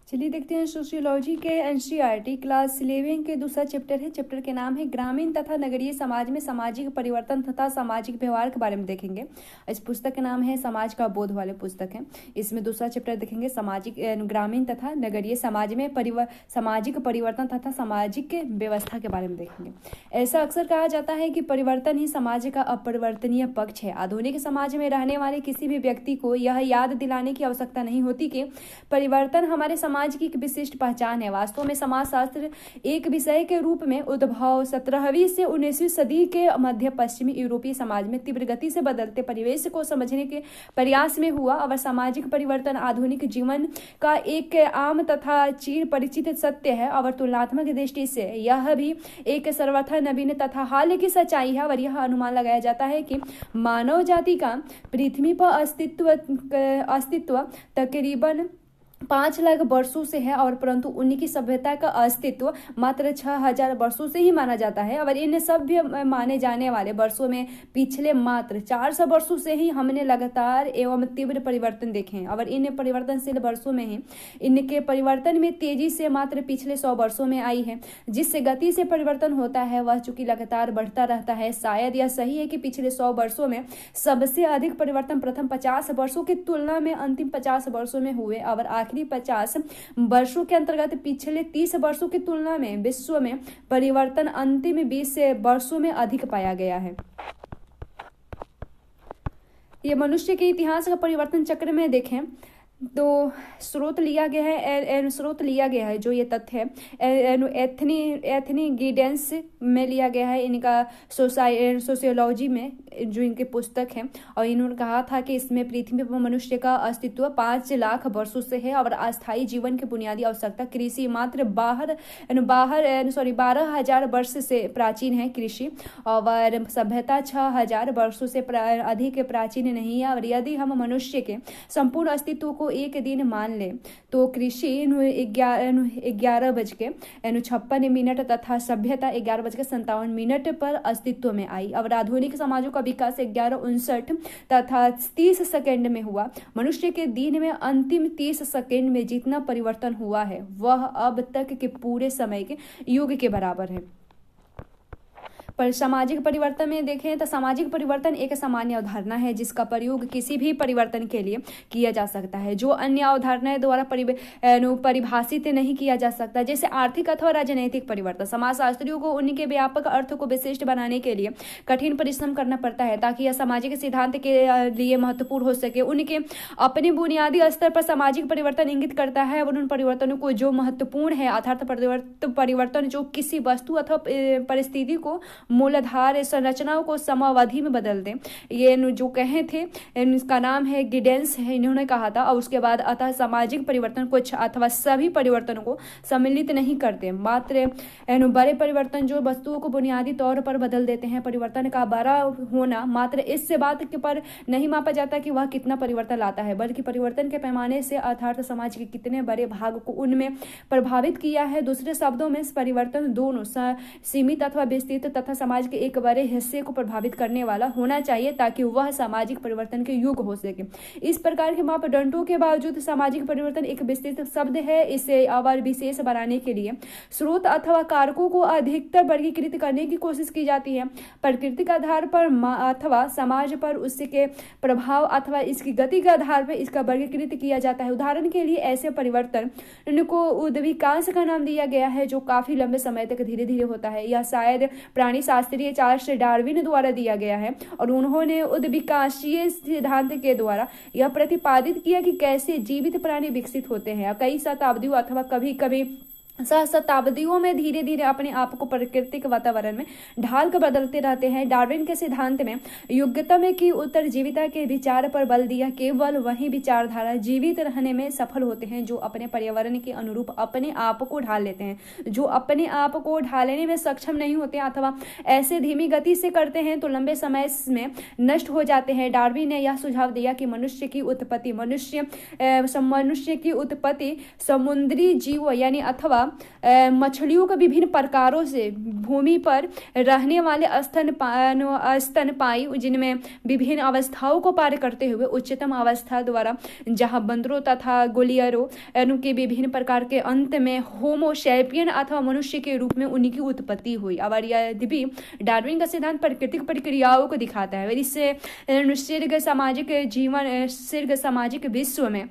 चलिए देखते हैं सोशियोलॉजी के एनसीईआरटी क्लास 11 के दूसरा चैप्टर है। चैप्टर के नाम है ग्रामीण तथा नगरीय समाज में सामाजिक परिवर्तन तथा सामाजिक व्यवहार के बारे में देखेंगे। इस पुस्तक का नाम है समाज का बोध वाले पुस्तक है। इसमें दूसरा चैप्टर देखेंगे सामाजिक ग्रामीण तथा नगरीय समाज में सामाजिक परिवर्तन तथा सामाजिक व्यवस्था के बारे में देखेंगे। ऐसा अक्सर कहा जाता है कि परिवर्तन ही समाज का अपरिवर्तनीय पक्ष है। आधुनिक समाज में रहने वाले किसी भी व्यक्ति को यह याद दिलाने की आवश्यकता नहीं होती कि परिवर्तन हमारे समाज की एक विशिष्ट पहचान है। वास्तव में समाजशास्त्र एक विषय के रूप में उद्भव 17वीं से 19वीं सदी के मध्य पश्चिमी यूरोपीय समाज में तीव्र गति से बदलते परिवेश को समझने के प्रयास में हुआ। और सामाजिक परिवर्तन आधुनिक जीवन का एक आम तथा चिर परिचित सत्य है और तुलनात्मक दृष्टि से यह भी एक सर्वथा नवीन तथा हाल की सच्चाई है। और यह अनुमान लगाया जाता है कि मानव जाति का पृथ्वी पर अस्तित्व तकरीबन 5 लाख वर्षों से है और परंतु उनकी सभ्यता का अस्तित्व मात्र 6000 वर्षों से ही माना जाता है। और इन सभ्य माने जाने वाले वर्षों में पिछले मात्र 400 वर्षों से ही हमने लगातार एवं तीव्र परिवर्तन देखे हैं। और इन परिवर्तनशील वर्षों में ही इनके परिवर्तन में तेजी से मात्र पिछले 100 वर्षों में आई है। जिस गति से परिवर्तन होता है वह चूंकि लगातार बढ़ता रहता है। शायद यह सही है कि पिछले 100 वर्षों में सबसे अधिक परिवर्तन प्रथम 50 वर्षों की तुलना में अंतिम 50 वर्षों में हुए और आखिरी 50 वर्षों के अंतर्गत पिछले 30 वर्षों की तुलना में विश्व में परिवर्तन अंतिम 20 वर्षों में अधिक पाया गया है। ये मनुष्य के इतिहास का परिवर्तन चक्र में देखें तो स्रोत लिया गया है जो ये तथ्य है एथनी गिडेंस में लिया गया है। इनका सोशियोलॉजी में जो इनकी पुस्तक है और इन्होंने कहा था कि इसमें पृथ्वी पर मनुष्य का अस्तित्व 5 लाख वर्षों से है और अस्थायी जीवन की बुनियादी आवश्यकता कृषि मात्र 12,000 वर्ष से प्राचीन है कृषि और सभ्यता 6,000 वर्षों से अधिक प्राचीन नहीं है। और यदि हम मनुष्य के संपूर्ण अस्तित्व को एक दिन मान ले तो कृषि 11:56 तथा सभ्यता 11:57 पर अस्तित्व में आई। और आधुनिक समाजों का विकास 11:59 तथा 30 सेकंड में हुआ। मनुष्य के दिन में अंतिम 30 सेकंड में जितना परिवर्तन हुआ है वह अब तक के पूरे समय के युग के बराबर है। पर सामाजिक परिवर्तन में देखें तो सामाजिक परिवर्तन एक सामान्य अवधारणा है जिसका प्रयोग किसी भी परिवर्तन के लिए किया जा सकता है जो अन्य अवधारणाएं द्वारा परिभाषित नहीं किया जा सकता, जैसे आर्थिक अथवा राजनीतिक परिवर्तन। समाजशास्त्रियों को उनके व्यापक अर्थ को विशिष्ट बनाने के लिए कठिन परिश्रम करना पड़ता है ताकि यह सामाजिक सिद्धांत के लिए महत्वपूर्ण हो सके। उनके अपने बुनियादी स्तर पर सामाजिक परिवर्तन इंगित करता है और उन परिवर्तनों को जो महत्वपूर्ण है अर्थात परिवर्तन जो किसी वस्तु अथवा परिस्थिति को मूलाधार संरचनाओं को समावधि में बदल दें। ये जो कहे थे इसका नाम है गिडेंस है, इन्होंने कहा था। और उसके बाद अतः सामाजिक परिवर्तन कुछ अथवा सभी परिवर्तनों को सम्मिलित नहीं करते, मात्र बड़े परिवर्तन जो वस्तुओं को बुनियादी तौर पर बदल देते हैं। परिवर्तन का बड़ा होना मात्र इससे बात के पर नहीं मापा जाता कि वह कितना परिवर्तन लाता है, बल्कि परिवर्तन के पैमाने से अर्थात समाज के कितने बड़े भाग को उनमें प्रभावित किया है। दूसरे शब्दों में परिवर्तन दोनों सीमित अथवा विस्तृत तथा समाज के एक बड़े हिस्से को प्रभावित करने वाला होना चाहिए ताकि वह सामाजिक परिवर्तन के युग हो सके। इस प्रकार के मापदंडों के बावजूद सामाजिक परिवर्तन एक विस्तृत शब्द है। इसे और विशेष बनाने के लिए स्रोत अथवा कारकों को अधिकतर वर्गीकृत करने की कोशिश की जाती है। प्राकृतिक आधार पर अथवा समाज पर उसके प्रभाव अथवा इसकी गति के आधार पर इसका वर्गीकृत किया जाता है। उदाहरण के लिए ऐसे परिवर्तन को उद्विकास का नाम दिया गया है जो काफी लंबे समय तक धीरे धीरे होता है। यह शायद प्राणी शास्त्रीय चार्ल्स डार्विन द्वारा दिया गया है और उन्होंने उद्विकासीय सिद्धांत के द्वारा यह प्रतिपादित किया कि कैसे जीवित प्राणी विकसित होते हैं। कई शताब्दियों अथवा कभी कभी शताब्दियों में धीरे धीरे अपने आप को प्राकृतिक वातावरण में ढाल कर बदलते रहते हैं। डार्विन के सिद्धांत में युग्मता में की उत्तरजीविता के विचार पर बल दिया। केवल वही विचारधारा जीवित रहने में सफल होते हैं जो अपने पर्यावरण के अनुरूप अपने आप को ढाल लेते हैं। जो अपने आप को ढालने में सक्षम नहीं होते अथवा ऐसे धीमी गति से करते हैं तो लंबे समय में नष्ट हो जाते हैं। डार्विन ने यह सुझाव दिया कि मनुष्य की उत्पत्ति समुद्री जीव यानी अथवा मछलियों के विभिन्न प्रकारों से भूमि पर रहने वाले स्तनपायी जिनमें विभिन्न अवस्थाओं को पार करते हुए उच्चतम अवस्था द्वारा जहां बंदरों तथा गोलियरों के विभिन्न प्रकार के अंत में होमो सैपियन अथवा मनुष्य के रूप में उनकी उत्पत्ति हुई। और यदि भी डार्विन का सिद्धांत प्राकृतिक प्रक्रियाओं को दिखाता है, इससे दीर्घ सामाजिक विश्व में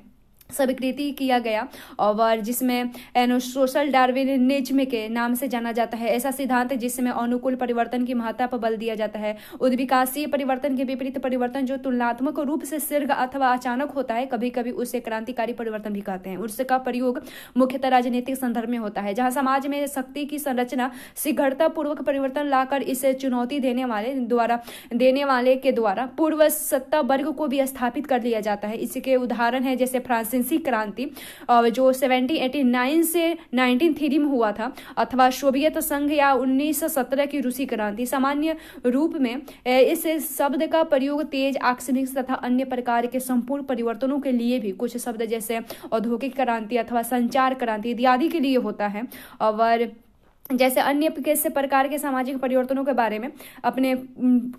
स्वीकृति किया गया और जिसमें सोशल डार्विनिज्म के नाम से जाना जाता है। ऐसा सिद्धांत जिसमें अनुकूल परिवर्तन की महत्ता पर बल दिया जाता है। उद्विकासीय परिवर्तन के विपरीत परिवर्तन जो तुलनात्मक रूप से शीघ्र अथवा अचानक होता है, कभी कभी उसे क्रांतिकारी परिवर्तन भी कहते हैं। उसका प्रयोग मुख्यतः राजनीतिक संदर्भ में होता है, जहां समाज में शक्ति की संरचना शीघ्रता पूर्वक परिवर्तन लाकर इसे चुनौती देने वाले के द्वारा पूर्व सत्ता वर्ग को भी स्थापित कर लिया जाता है। इसके उदाहरण है जैसे फ्रांसीसी क्रांति जो 1789 से 1903 में हुआ था, अथवा सोवियत संघ या 1917 की रूसी क्रांति। सामान्य रूप में इस शब्द का प्रयोग तेज आकस्मिक तथा अन्य प्रकार के संपूर्ण परिवर्तनों के लिए भी, कुछ शब्द जैसे औद्योगिक क्रांति अथवा संचार क्रांति इत्यादि के लिए होता है। और जैसे अन्य कैसे प्रकार के सामाजिक परिवर्तनों के बारे में अपने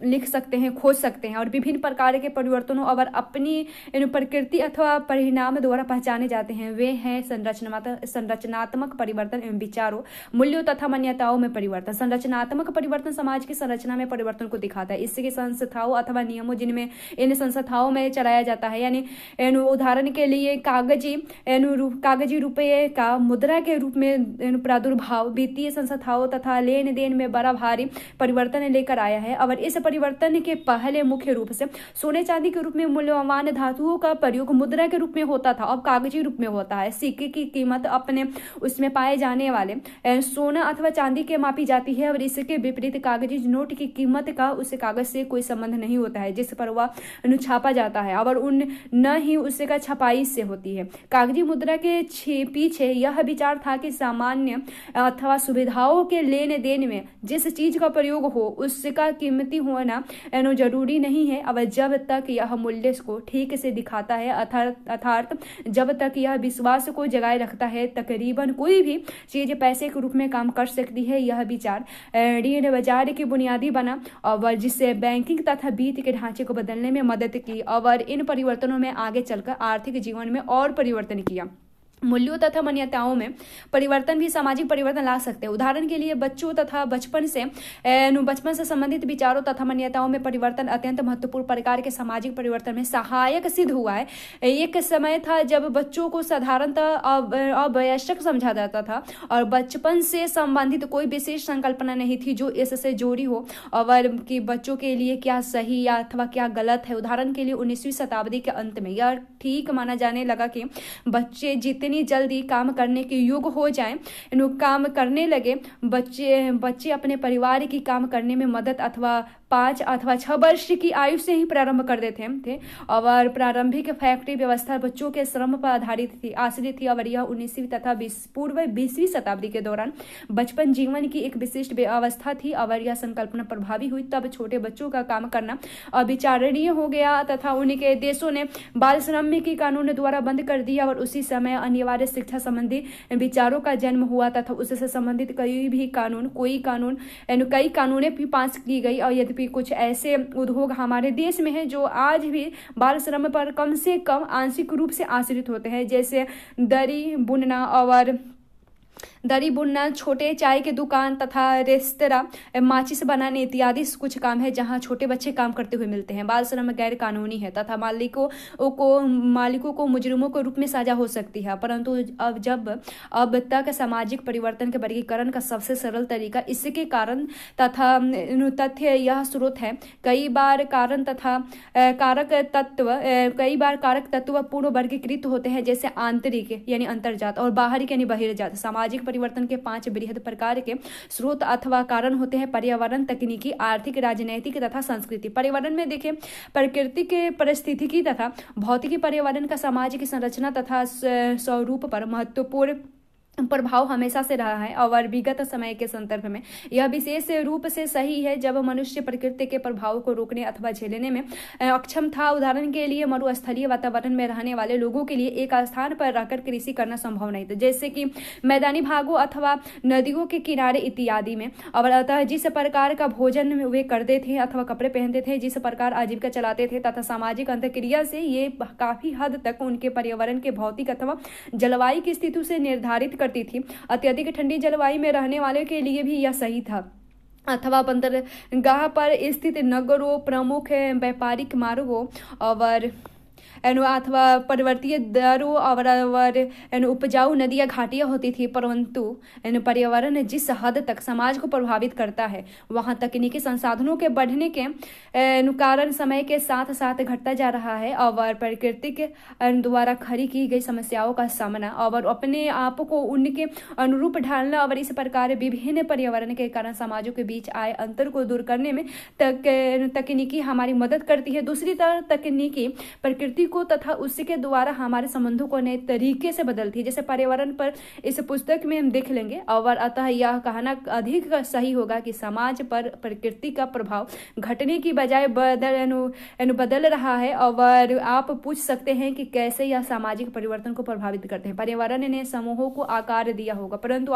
लिख सकते हैं, खोज सकते हैं। और विभिन्न प्रकार के परिवर्तनों और अपनी प्रकृति अथवा परिणाम द्वारा पहचाने जाते हैं। वे हैं संरचनात्मक परिवर्तन एवं विचारों, मूल्यों तथा मान्यताओं में परिवर्तन। संरचनात्मक परिवर्तन समाज की संरचना में परिवर्तन को दिखाता है। इसके संस्थाओं अथवा नियमों जिनमें इन संस्थाओं में चलाया जाता है, यानी उदाहरण के लिए कागजी रुपये का मुद्रा के रूप में प्रादुर्भाव वित्तीय संस्थाओं तथा लेन देन में बड़ा भारी परिवर्तन लेकर आया है। और इस परिवर्तन के पहले मुख्य रूप से सोने चांदी के रूप में मूल्यवान धातुओं का प्रयोग मुद्रा के रूप में होता था, अब कागजी रूप में होता है। सिक्के की कीमत अपने उसमें पाए जाने वाले सोना अथवा चांदी के मापी जाती है, और इसके विपरीत कागजी नोट की कीमत का उस कागज से कोई संबंध नहीं होता है जिस पर वह छापा जाता है, और न ही उसका छपाई से होती है। कागजी मुद्रा के पीछे यह विचार था कि सामान्य अथवा सुविधाओं के लेन देन में जिस चीज का प्रयोग हो उसका कीमती होना जरूरी नहीं है, अब जब तक यह मूल्य को ठीक से दिखाता है, अर्थात जब तक यह विश्वास को जगाए रखता है, तकरीबन कोई भी चीज पैसे के रूप में काम कर सकती है। यह विचार ऋण बाजार की बुनियादी बना और जिससे बैंकिंग तथा वित्त के ढांचे को बदलने में मदद की और इन परिवर्तनों में आगे चलकर आर्थिक जीवन में और परिवर्तन किया। मूल्यों तथा मान्यताओं में परिवर्तन भी सामाजिक परिवर्तन ला सकते हैं। उदाहरण के लिए बच्चों तथा बचपन से संबंधित विचारों तथा मान्यताओं में परिवर्तन अत्यंत महत्वपूर्ण प्रकार के सामाजिक परिवर्तन में सहायक सिद्ध हुआ है। एक समय था जब बच्चों को साधारणतः अवयस्क समझा जाता था और बचपन से संबंधित कोई विशेष संकल्पना नहीं थी जो इससे जोड़ी हो और कि बच्चों के लिए क्या सही या अथवा क्या गलत है। उदाहरण के लिए 19वीं शताब्दी के अंत में यह ठीक माना जाने लगा कि बच्चे जितनी जल्दी काम करने के योग्य हो जाएं, काम करने लगे, बच्चे अपने परिवार की काम करने में मदद अथवा 5 अथवा 6 वर्ष की आयु से ही प्रारंभ कर देते थे। और प्रारंभिक फैक्ट्री व्यवस्था बच्चों के श्रम पर आश्रित थी और यह 19वीं तथा पूर्व 20वीं शताब्दी के दौरान बचपन जीवन की एक विशिष्ट अवस्था थी। और यह संकल्पना प्रभावी हुई तब छोटे बच्चों का काम करना अविचारणीय हो गया तथा उनके देशों ने बाल श्रम की कानून द्वारा बंद कर दिया और उसी समय अनिवार्य शिक्षा संबंधी विचारों का जन्म हुआ तथा उससे संबंधित कई कानूनें भी पास की गई। और यद्यपि कुछ ऐसे उद्योग हमारे देश में हैं जो आज भी बाल श्रम पर कम से कम आंशिक रूप से आश्रित होते हैं, जैसे दरी बुनना, छोटे चाय के दुकान तथा रेस्तरां, माचिस बनाने इत्यादि कुछ काम है जहां छोटे बच्चे काम करते हुए मिलते हैं। बाल श्रम गैर कानूनी है तथा मालिकों को मुजरिमों के रूप में सजा हो सकती है, परंतु अब तक सामाजिक परिवर्तन के वर्गीकरण का सबसे सरल तरीका इसके कारण तथा तथ्य यह स्रोत है। कई बार कारक तत्व पूर्ण वर्गीकृत होते हैं, जैसे आंतरिक यानी अंतर्जात और बाहरी यानी बहिर्जात। सामाजिक परिवर्तन के 5 बृहद प्रकार के स्रोत अथवा कारण होते हैं: पर्यावरण, तकनीकी, आर्थिक, राजनैतिक तथा संस्कृति। पर्यावरण में देखें प्रकृति के परिस्थितिकी तथा भौतिकी पर्यावरण का समाज की संरचना तथा स्वरूप पर महत्वपूर्ण प्रभाव हमेशा से रहा है और विगत समय के संदर्भ में यह विशेष रूप से सही है जब मनुष्य प्रकृति के प्रभाव को रोकने अथवा झेलने में अक्षम था। उदाहरण के लिए मरुस्थलीय वातावरण में रहने वाले लोगों के लिए एक स्थान पर रहकर कृषि करना संभव नहीं था, जैसे कि मैदानी भागों अथवा नदियों के किनारे इत्यादि में। और अतः जिस प्रकार का भोजन वे करते थे अथवा कपड़े पहनते थे, जिस प्रकार आजीविका चलाते थे तथा सामाजिक अंतक्रिया से ये काफी हद तक उनके पर्यावरण के भौतिक अथवा जलवायु की स्थिति से निर्धारित करती थी। अत्यधिक ठंडी जलवायु में रहने वाले के लिए भी यह सही था। अथवा बंदरगाह पर स्थित नगरों, प्रमुख व्यापारिक मार्गों और अथवा पर्वतीय दरों और उपजाऊ नदियां घाटियां होती थी, परंतु पर्यावरण जिस हद तक समाज को प्रभावित करता है वहां तकनीकी संसाधनों के बढ़ने के कारण समय के साथ साथ घटता जा रहा है और प्रकृति के द्वारा खड़ी की गई समस्याओं का सामना और अपने आप को उनके अनुरूप ढालना और इस प्रकार विभिन्न पर्यावरण के कारण समाजों के बीच आए अंतर को दूर करने में तकनीकी हमारी मदद करती है। दूसरी तरफ तकनीकी प्रकृति को तथा उसके द्वारा हमारे संबंधों को नए तरीके से बदलती है, जैसे पर्यावरण पर इस पुस्तक में हम देख लेंगे। और अतः यह कहना अधिक सही होगा कि समाज पर प्रकृति का प्रभाव घटने की बजाय बदल रहा है। और आप पूछ सकते हैं कि कैसे यह सामाजिक परिवर्तन को प्रभावित करते हैं। पर्यावरण ने समूहों को आकार दिया होगा, परंतु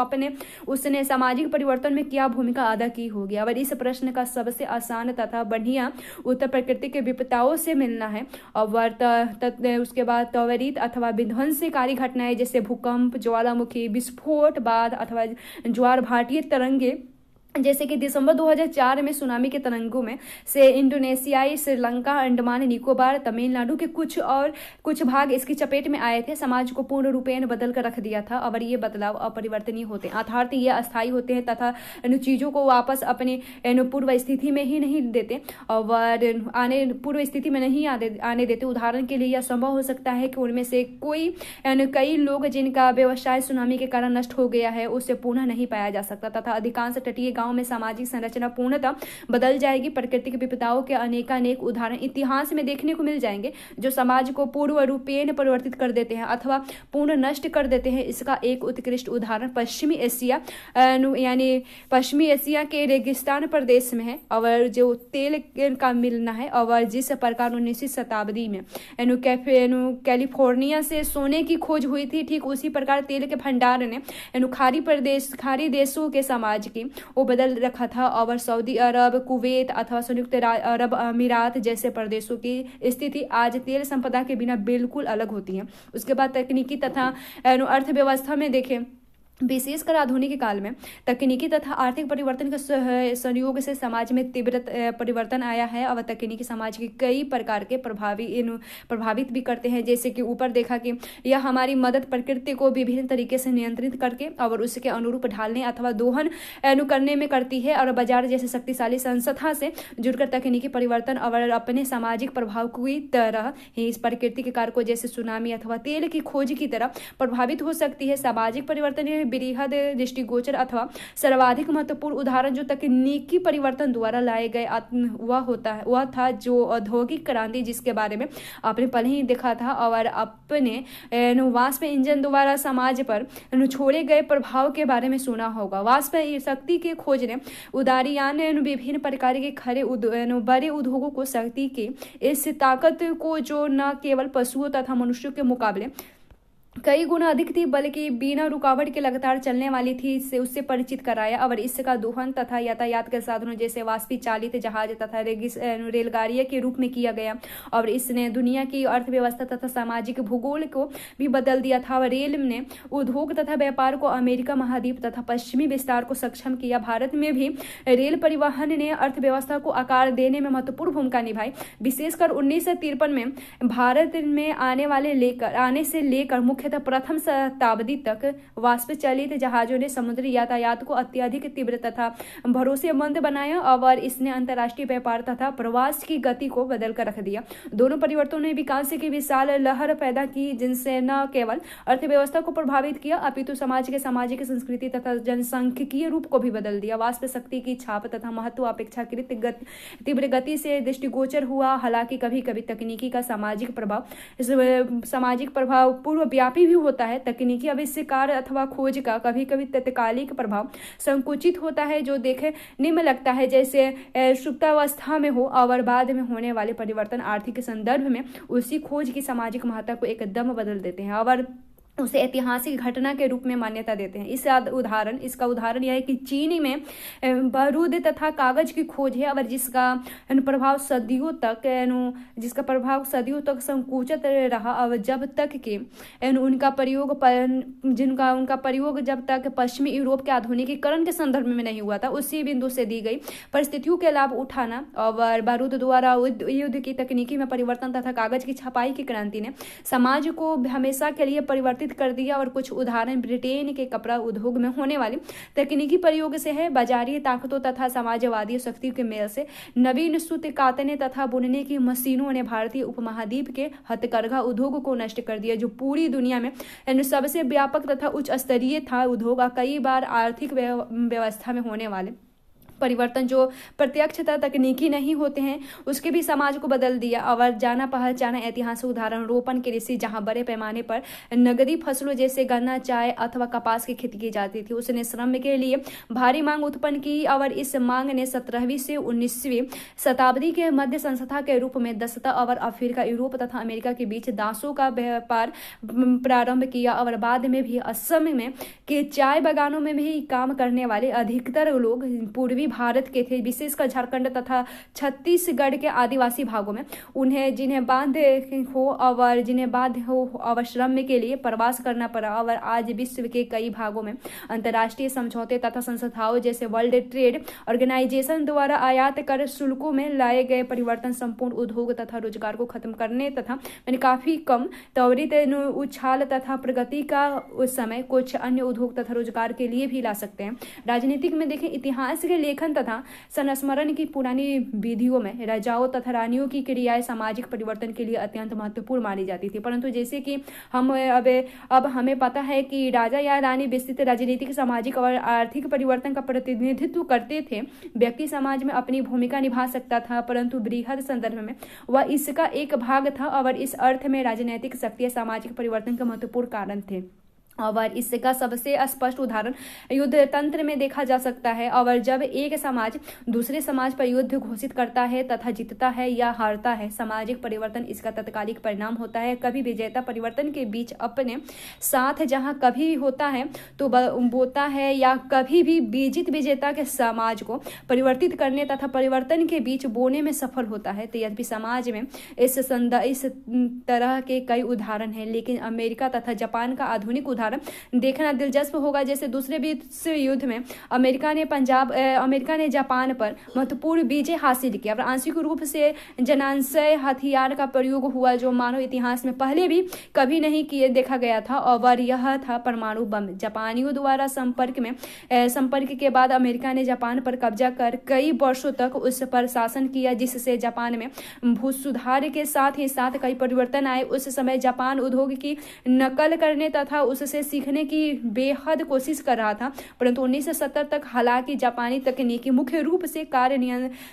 उसने सामाजिक परिवर्तन में क्या भूमिका अदा की होगी। और इस प्रश्न का सबसे आसान तथा बढ़िया उत्तर प्रकृति के विपदाओं से मिलना है। और उसके बाद त्वरित अथवा विध्वंसकारी घटनाएं जैसे भूकंप, ज्वालामुखी विस्फोट, बाढ़ अथवा ज्वार भाटीय तरंगे, जैसे कि दिसंबर 2004 में सुनामी के तरंगों में से इंडोनेशियाई, श्रीलंका, अंडमान निकोबार, तमिलनाडु के कुछ भाग इसकी चपेट में आए थे, समाज को पूर्ण रूपेण बदल कर रख दिया था। और ये बदलाव अपरिवर्तनीय होते हैं, अर्थात ये अस्थायी होते हैं तथा चीजों को वापस अपने पूर्व स्थिति में ही नहीं देते और पूर्व स्थिति में नहीं आने देते। उदाहरण के लिए यह संभव हो सकता है कि उनमें से कई लोग जिनका व्यवसाय सुनामी के कारण नष्ट हो गया है उसे पुनः नहीं पाया जा सकता तथा अधिकांश तटीय गांव में सामाजिक संरचना पूर्णतः बदल जाएगी। प्राकृतिक विपदाओं के अनेक उदाहरण इतिहास में देखने को मिल जाएंगे जो समाज को पूर्व रूपेण परिवर्तित कर देते हैं अथवा पूर्ण नष्ट कर देते हैं। इसका एक उत्कृष्ट उदाहरण पश्चिमी एशिया के रेगिस्तान प्रदेश में है और जो तेल का मिलना है। और जिस प्रकार 19वीं शताब्दी में कैलिफोर्निया से सोने की खोज हुई थी, ठीक उसी प्रकार तेल के भंडार ने खाड़ी देशों के समाज की वो बदल रखा था। और सऊदी अरब, कुवैत अथवा संयुक्त अरब अमीरात जैसे प्रदेशों की स्थिति आज तेल संपदा के बिना बिल्कुल अलग होती है। उसके बाद तकनीकी तथा अर्थव्यवस्था में देखें, विशेषकर आधुनिक काल में तकनीकी तथा आर्थिक परिवर्तन के संयोग से समाज में तीव्र परिवर्तन आया है और तकनीकी समाज के कई प्रकार के प्रभावित भी करते हैं। जैसे कि ऊपर देखा कि यह हमारी मदद प्रकृति को विभिन्न तरीके से नियंत्रित करके और उसके अनुरूप ढालने अथवा दोहन करने में करती है। और बाजार जैसे शक्तिशाली संस्था से जुड़कर तकनीकी परिवर्तन और अपने सामाजिक प्रभाव की तरह ही इस प्रकृति के कारकों जैसे सुनामी अथवा तेल की खोज की तरह प्रभावित हो सकती है। सामाजिक परिवर्तन बृहद दृष्टिगोचर अथवा सर्वाधिक महत्वपूर्ण उदाहरण जो तकनीकी परिवर्तन द्वारा लाए गए वह था जो औद्योगिक क्रांति, जिसके बारे में आपने पहले ही देखा था। और अपने वाष्प इंजन द्वारा समाज पर छोड़े गए प्रभाव के बारे में सुना होगा। वाष्प शक्ति के खोज ने उदारीयान विभिन्न प्रकार के बड़े उद्योगों को शक्ति की इस ताकत को जो न केवल पशुओं तथा मनुष्यों के मुकाबले कई गुना अधिक थी बल्कि बिना रुकावट के लगातार चलने वाली थी, उससे परिचित कराया। और इसका दोहन तथा यातायात के साधनों जैसे वाष्पी चालित जहाज तथा रेलगाड़ियों के रूप में किया गया। और इसने दुनिया की अर्थव्यवस्था तथा सामाजिक भूगोल को भी बदल दिया था। रेल ने उद्योग तथा व्यापार को अमेरिका महाद्वीप तथा पश्चिमी विस्तार को सक्षम किया। भारत में भी रेल परिवहन ने अर्थव्यवस्था को आकार देने में महत्वपूर्ण भूमिका निभाई। विशेषकर 1953 में भारत में आने से लेकर मुख्यतः प्रथम शताब्दी तक वाष्प चालित जहाजों ने समुद्री यातायात को अत्यधिक तीव्र तथा भरोसेमंद बनाया और इसने अंतर्राष्ट्रीय व्यापार तथा प्रवास की गति को बदल कर रख दिया। दोनों परिवर्तनों ने विकास की विशाल लहर पैदा की, जिनसे न केवल अर्थव्यवस्था को प्रभावित किया अपितु समाज के सामाजिक संस्कृति तथा जनसांख्यिकीय रूप को भी बदल दिया। वाष्प शक्ति की छाप तथा महत्व अपेक्षाकृत तीव्र गति से दृष्टिगोचर हुआ। हालांकि कभी कभी तकनीकी का सामाजिक प्रभाव पूर्व सर्वव्यापी भी होता है। तकनीकी आविष्कार अथवा खोज का कभी कभी तत्कालिक प्रभाव संकुचित होता है, जो देखने में लगता है जैसे सुप्तावस्था में हो, और बाद में होने वाले परिवर्तन आर्थिक के संदर्भ में उसी खोज की सामाजिक महत्ता को एकदम बदल देते हैं और उसे ऐतिहासिक घटना के रूप में मान्यता देते हैं। इसका उदाहरण यह है कि चीन में बारूद तथा कागज की खोज है, और जिसका प्रभाव सदियों तक संकुचित रहा, और जब तक कि उनका प्रयोग जब तक पश्चिमी यूरोप के आधुनिकीकरण के संदर्भ में नहीं हुआ था, उसी बिंदु से दी गई परिस्थितियों के लाभ उठाना और बारूद द्वारा युद्ध की तकनीकी में परिवर्तन तथा कागज की छपाई की क्रांति ने समाज को हमेशा के लिए परिवर्तित कर दिया। और कुछ उदाहरण ब्रिटेन के कपड़ा उद्योग में होने वाले तकनीकी प्रयोग से है। बाजारी ताकतों तथा समाजवादी शक्ति के मेल से नवीन सूत काटने तथा बुनने की मशीनों ने भारतीय उपमहाद्वीप के हथकरघा उद्योग को नष्ट कर दिया, जो पूरी दुनिया में सबसे व्यापक तथा उच्च स्तरीय था उद्योग। कई बार आर्थिक व्यवस्था में होने वाले परिवर्तन जो प्रत्यक्षतः तकनीकी नहीं होते हैं, उसके भी समाज को बदल दिया। और जाना पहचाना ऐतिहासिक उदाहरण रोपण कृषि, जहां बड़े पैमाने पर नगदी फसलों जैसे गन्ना, चाय अथवा कपास की खेती की जाती थी, उसने श्रम के लिए भारी मांग उत्पन्न की। और इस मांग ने 17वीं से 19वीं शताब्दी के मध्य संस्था के रूप में दस्तता और अफ्रीका, यूरोप तथा अमेरिका के बीच दासों का व्यापार प्रारंभ किया। और बाद में भी असम में के चाय बागानों में भी काम करने वाले अधिकतर लोग पूर्वी भारत के थे, विशेषकर झारखंड तथा छत्तीसगढ़ के आदिवासी भागों में। जिन्हें बांध हो और श्रम के लिए प्रवास करना पड़ा। और आज विश्व के कई भागों में अंतर्राष्ट्रीय समझौते तथा संस्थाओं जैसे वर्ल्ड ट्रेड ऑर्गेनाइजेशन द्वारा आयात कर शुल्कों में लाए गए परिवर्तन संपूर्ण उद्योग तथा रोजगार को खत्म करने तथा काफी कम त्वरित उछाल तथा प्रगति का उस समय कुछ अन्य उद्योग तथा रोजगार के लिए भी ला सकते हैं। राजनीतिक में देखें, इतिहास के लेखन तथा संस्मरण की पुरानी विधियों में राजाओं तथा रानियों की क्रियाएं सामाजिक परिवर्तन के लिए अत्यंत महत्वपूर्ण मानी जाती थी। परंतु जैसे कि अब हमें पता है कि राजा या रानी विस्तृत राजनीतिक, सामाजिक और आर्थिक परिवर्तन का प्रतिनिधित्व करते थे। व्यक्ति समाज में अपनी भूमिका निभा सकता था, परंतु बृहद संदर्भ में वह इसका एक भाग था। और इस अर्थ में राजनीतिक शक्तियां सामाजिक परिवर्तन के महत्वपूर्ण कारण थे। और इसका सबसे स्पष्ट उदाहरण युद्ध तंत्र में देखा जा सकता है। और जब एक समाज दूसरे समाज पर युद्ध घोषित करता है तथा जीतता है या हारता है, सामाजिक परिवर्तन इसका तत्कालिक परिणाम होता है। कभी विजेता परिवर्तन के बीच अपने साथ जहां कभी होता है तो बोता है, या कभी भी विजेता के समाज को परिवर्तित करने तथा परिवर्तन के बीच बोने में सफल होता है। तो यद्यपि समाज में इस तरह के कई उदाहरण हैं, लेकिन अमेरिका तथा जापान का आधुनिक उदाहरण देखना दिलचस्प होगा। जैसे दूसरे विश्व युद्ध में अमेरिका ने जापान पर महत्वपूर्ण विजय हासिल किया और आंशिक रूप से जनांशय हथियार का प्रयोग हुआ, जो मानव इतिहास में पहले भी कभी नहीं देखा गया था। और यह था परमाणु बम। जापानियों द्वारा संपर्क के बाद अमेरिका ने जापान पर कब्जा कर कई वर्षों तक उस पर शासन किया, जिससे जापान में भू सुधार के साथ ही साथ कई परिवर्तन आए। उस समय जापान उद्योग की नकल करने तथा उससे सीखने की बेहद कोशिश कर रहा था, परंतु 1970 तक हालांकि जापानी तकनीकी मुख्य रूप से कार्य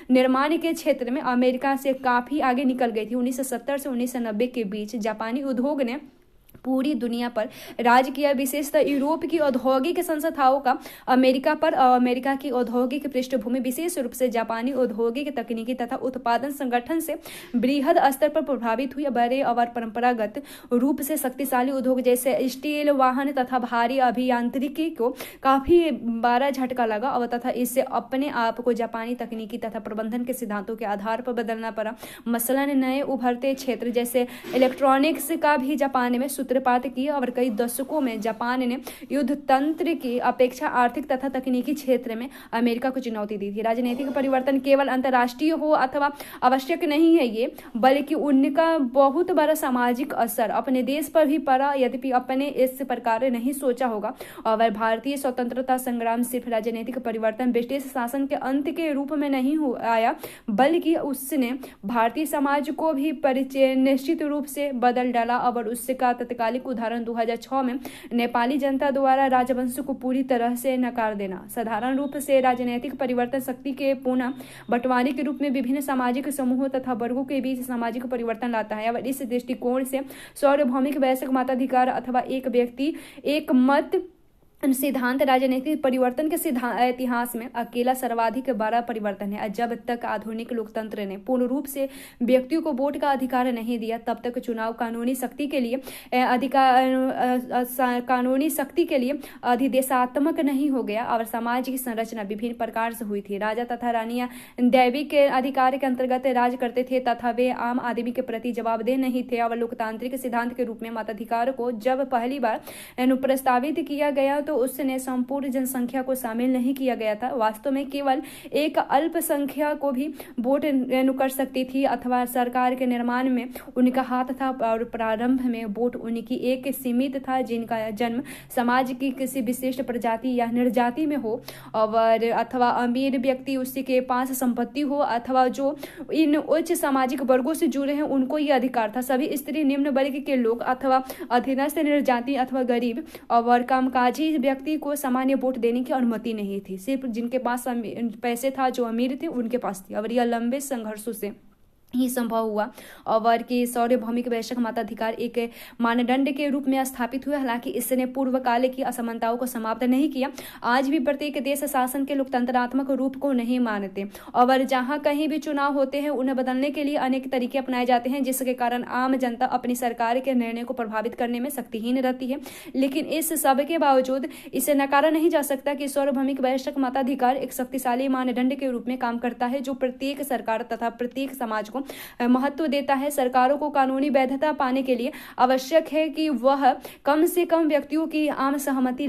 निर्माण के क्षेत्र में अमेरिका से काफी आगे निकल गई थी। 1970 से 1990 के बीच जापानी उद्योग ने पूरी दुनिया पर राज किया, विशेषतः यूरोप की औद्योगिक संस्थाओं का अमेरिका पर। अमेरिका की औद्योगिक पृष्ठभूमि विशेष रूप से जापानी औद्योगिक तकनीकी तथा उत्पादन संगठन से बृहद स्तर पर प्रभावित हुई। बड़े और परंपरागत रूप से शक्तिशाली उद्योग जैसे स्टील, वाहन तथा भारी अभियांत्रिकी को काफी बड़ा झटका लगा और तथा इससे अपने आप को जापानी तकनीकी तथा प्रबंधन के सिद्धांतों के आधार पर बदलना पड़ा। मसलन नए उभरते क्षेत्र जैसे इलेक्ट्रॉनिक्स का भी जापान में सूत्रपात किया और कई दशकों में जापान ने युद्ध तंत्र की अपेक्षा आर्थिक तथा तकनीकी क्षेत्र में अमेरिका को चुनौती दी थी। राजनीतिक परिवर्तन केवल अंतर्राष्ट्रीय हो अथवा आवश्यक नहीं है ये, बल्कि उनका बहुत बड़ा सामाजिक असर अपने देश पर भी पड़ा, यद्यपि अपने इस प्रकार नहीं सोचा होगा। और भारतीय स्वतंत्रता संग्राम सिर्फ राजनीतिक परिवर्तन ब्रिटिश शासन के अंत के रूप में नहीं आया, बल्कि उसने भारतीय समाज को भी निश्चित रूप से बदल डाला और उसका तत्कालिक उदाहरण 2006 में नेपाली जनता द्वारा राजवंश को पूरी तरह से नकार देना। साधारण रूप से राजनीतिक परिवर्तन शक्ति के पुनः बंटवारे के रूप में विभिन्न सामाजिक समूहों तथा वर्गों के बीच सामाजिक परिवर्तन लाता है। और इस दृष्टिकोण से सार्वभौमिक वैश्विक मताधिकार अथवा एक व्यक्ति एक मत सिद्धांत राजनीतिक परिवर्तन के इतिहास में अकेला सर्वाधिक बड़ा परिवर्तन है। जब तक आधुनिक लोकतंत्र ने पूर्ण रूप से व्यक्तियों को वोट का अधिकार नहीं दिया, तब तक चुनाव कानूनी शक्ति के लिए अधिदेशात्मक नहीं हो गया और समाज की संरचना विभिन्न प्रकार से हुई थी। राजा तथा रानियां दैविक के अधिकार के अंतर्गत राज करते थे तथा वे आम आदमी के प्रति जवाबदेह नहीं थे। और लोकतांत्रिक सिद्धांत के रूप में मताधिकार को जब पहली बार प्रस्तावित किया गया तो उसने संपूर्ण जनसंख्या को शामिल नहीं किया गया था। वास्तव में केवल एक अल्पसंख्या को भी वोट कर सकती थी अथवा सरकार के निर्माण में उनका हाथ था। और प्रारंभ में वोट उनकी एक सीमित था जिनका जन्म समाज की किसी विशिष्ट प्रजाति या निर्जाति में हो और अथवा अमीर व्यक्ति उसी के पास संपत्ति हो अथवा जो इन उच्च सामाजिक वर्गों से जुड़े हैं उनको ये अधिकार था। सभी स्त्री, निम्न वर्ग के लोग अथवा अधीनस्थ, निर्जाति अथवा गरीब और कामकाजी व्यक्ति को सामान्य वोट देने की अनुमति नहीं थी। सिर्फ जिनके पास पैसे था, जो अमीर थे, उनके पास थी। और यह लंबे संघर्षों से ही संभव हुआ और कि सार्वभौमिक वैश्विक मताधिकार एक मानदंड के रूप में स्थापित हुआ। हालांकि इसने पूर्व काल की असमानताओं को समाप्त नहीं किया। आज भी प्रत्येक देश शासन के लोकतंत्रात्मक रूप को नहीं मानते और जहां कहीं भी चुनाव होते हैं उन्हें बदलने के लिए अनेक तरीके अपनाए जाते हैं, जिसके कारण आम जनता अपनी सरकार के निर्णय को प्रभावित करने में शक्तिहीन रहती है। लेकिन इस सब के बावजूद इसे नकारा नहीं जा सकता कि सार्वभौमिक वैश्विक मताधिकार एक शक्तिशाली मानदंड के रूप में काम करता है जो प्रत्येक सरकार तथा प्रत्येक समाज को महत्व देता है। सरकारों को कानूनी वैधता पाने के लिए आवश्यक है कि वह कम से कम व्यक्तियों की आम सहमति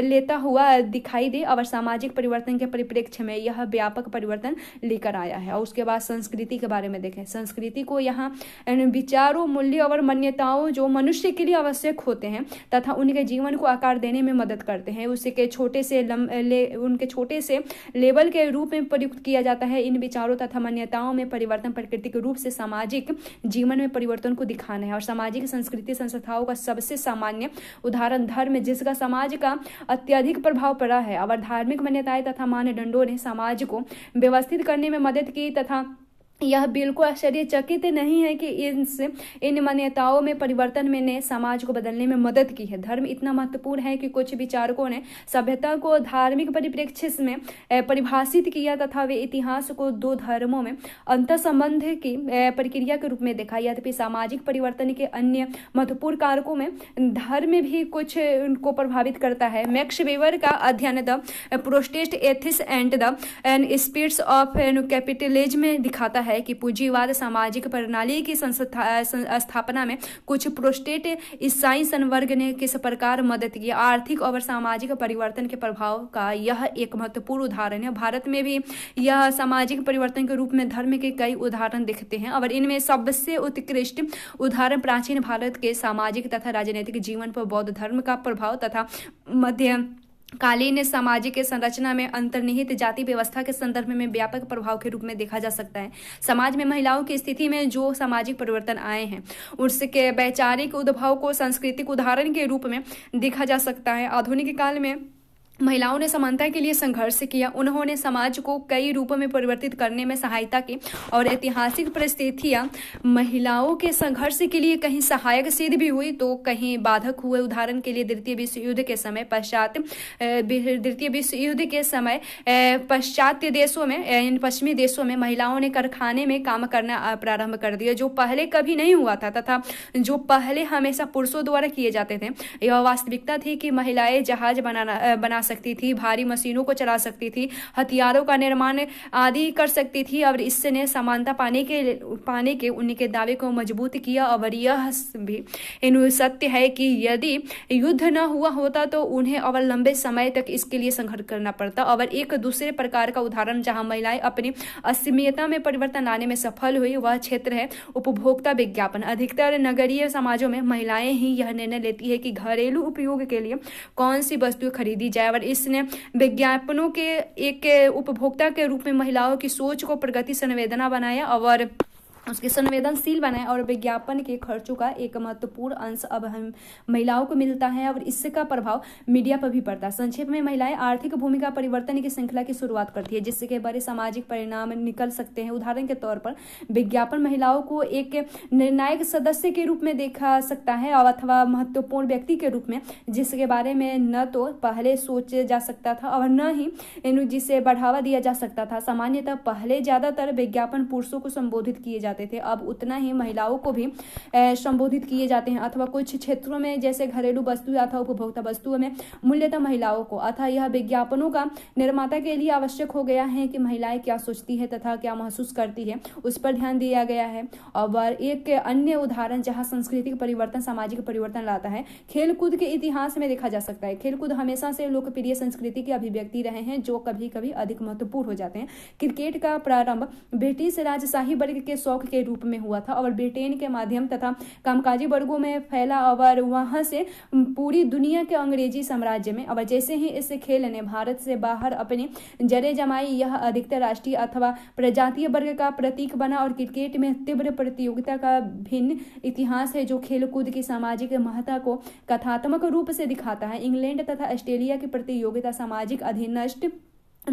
लेता हुआ दिखाई दे और सामाजिक परिवर्तन के परिप्रेक्ष्य में यह व्यापक परिवर्तन लेकर आया है। और उसके बाद संस्कृति के बारे में देखें। संस्कृति को यहाँ विचारों, मूल्य और मान्यताओं जो मनुष्य के लिए आवश्यक होते हैं तथा उनके जीवन को आकार देने में मदद करते हैं, उसके उनके छोटे से लेवल के रूप में प्रयुक्त किया जाता है। इन विचारों तथा मान्यताओं में परिवर्तन प्राकृतिक रूप से सामाजिक जीवन में परिवर्तन को दिखाना है। और सामाजिक संस्कृति संस्थाओं का सबसे सामान्य उदाहरण धर्म, जिसका समाज का अत्यधिक प्रभाव पड़ा है। और धार्मिक मान्यताएं तथा मानदंडों ने समाज को व्यवस्थित करने में मदद की तथा यह बिल्कुल आश्चर्यचकित नहीं है कि इन मान्यताओं में परिवर्तन ने समाज को बदलने में मदद की है। धर्म इतना महत्वपूर्ण है कि कुछ विचारकों ने सभ्यता को धार्मिक परिप्रेक्ष्य में परिभाषित किया तथा वे इतिहास को दो धर्मों में अंतर्संबंध की प्रक्रिया के रूप में देखा। यद्यपि सामाजिक परिवर्तन के अन्य महत्वपूर्ण कारकों में धर्म भी कुछ को प्रभावित करता है। मैक्स वेबर का अध्ययन the protest ethics and the spirits of capitalism में दिखाता है कि पूंजीवाद सामाजिक प्रणाली की स्थापना में कुछ प्रोटेस्टेंट ईसाई संवर्ग ने किस प्रकार मदद की। आर्थिक और सामाजिक परिवर्तन के प्रभाव का यह एक महत्वपूर्ण उदाहरण है। भारत में भी यह सामाजिक परिवर्तन के रूप में धर्म के कई उदाहरण दिखते हैं और इनमें सबसे उत्कृष्ट उदाहरण प्राचीन भारत के सामाजिक तथा राजनीतिक जीवन पर बौद्ध धर्म का प्रभाव तथा मध्य कालीन सामाजिक संरचना में अंतर्निहित जाति व्यवस्था के संदर्भ में व्यापक प्रभाव के रूप में देखा जा सकता है। समाज में महिलाओं की स्थिति में जो सामाजिक परिवर्तन आए हैं उसके वैचारिक उद्भव को सांस्कृतिक उदाहरण के रूप में देखा जा सकता है। आधुनिक काल में महिलाओं ने समानता के लिए संघर्ष किया। उन्होंने समाज को कई रूपों में परिवर्तित करने में सहायता की और ऐतिहासिक परिस्थितियां महिलाओं के संघर्ष के लिए कहीं सहायक सिद्ध भी हुई तो कहीं बाधक हुए। उदाहरण के लिए द्वितीय विश्व युद्ध के समय पाश्चात्य देशों में, पश्चिमी देशों में महिलाओं ने कारखाने में काम करना प्रारंभ कर दिया, जो पहले कभी नहीं हुआ था तथा जो पहले हमेशा पुरुषों द्वारा किए जाते थे। यह वास्तविकता थी कि महिलाएं जहाज बना सकती थी, भारी मशीनों को चला सकती थी, हथियारों का निर्माण आदि कर सकती थी और इसने समानता पाने के उनके दावे को मजबूत किया। और यह भी सत्य है कि यदि युद्ध न हुआ होता तो उन्हें और लंबे समय तक इसके लिए संघर्ष करना पड़ता। और एक दूसरे प्रकार का उदाहरण जहां महिलाएं अपनी अस्मिता में परिवर्तन लाने में सफल हुई वह क्षेत्र है उपभोक्ता विज्ञापन। अधिकतर नगरीय समाजों में महिलाएं ही यह निर्णय लेती है कि घरेलू उपयोग के लिए कौन सी वस्तु खरीदी जाए और इसने विज्ञापनों के एक उपभोक्ता के रूप में महिलाओं की सोच को प्रगति संवेदना बनाया और उसके संवेदनशील बनाए और विज्ञापन के खर्चों का एक महत्वपूर्ण अंश अब हम महिलाओं को मिलता है और इसका प्रभाव मीडिया पर भी पड़ता है। संक्षेप में, महिलाएं आर्थिक भूमिका परिवर्तन की श्रृंखला की शुरुआत करती है जिससे बड़े सामाजिक परिणाम निकल सकते हैं। उदाहरण के तौर पर विज्ञापन महिलाओं को एक निर्णायक सदस्य के रूप में देखा सकता है अथवा महत्वपूर्ण व्यक्ति के रूप में, जिसके बारे में न तो पहले सोचा जा सकता था और न ही जिसे बढ़ावा दिया जा सकता था। सामान्यतः पहले ज्यादातर विज्ञापन पुरुषों को संबोधित किए जाते थे, अब उतना ही महिलाओं को भी संबोधित किए जाते हैं अथवा कुछ क्षेत्रों में जैसे घरेलू वस्तु अथवा उपभोक्ता वस्तुओं में मूल्यतः महिलाओं को अथवा यह विज्ञापनों का निर्माता के लिए आवश्यक हो गया है कि महिलाएं क्या सोचती है तथा क्या महसूस करती है उस पर ध्यान दिया गया है। और एक अन्य उदाहरण जहां सांस्कृतिक परिवर्तन सामाजिक परिवर्तन लाता है, खेलकूद के इतिहास में देखा जा सकता है। खेलकूद हमेशा से लोकप्रिय संस्कृति के अभिव्यक्ति रहे हैं जो कभी कभी अधिक महत्वपूर्ण हो जाते हैं। क्रिकेट का प्रारंभ ब्रिटिश राजशाही वर्ग के शौक के रूप में हुआ था और ब्रिटेन के माध्यम तथा कामकाजी वर्गों में फैला और वहां से पूरी दुनिया के अंग्रेजी साम्राज्य में। अब जैसे ही इस खेल ने भारत से बाहर अपनी जड़ें जमाई, यह अधिकतर राष्ट्रीय अथवा प्रजातीय वर्ग का प्रतीक बना और क्रिकेट में तीव्र प्रतियोगिता का भिन्न इतिहास है जो खेलकूद की सामाजिक महत्ता को कथात्मक रूप से दिखाता है। इंग्लैंड तथा ऑस्ट्रेलिया की प्रतियोगिता सामाजिक अधीनस्थ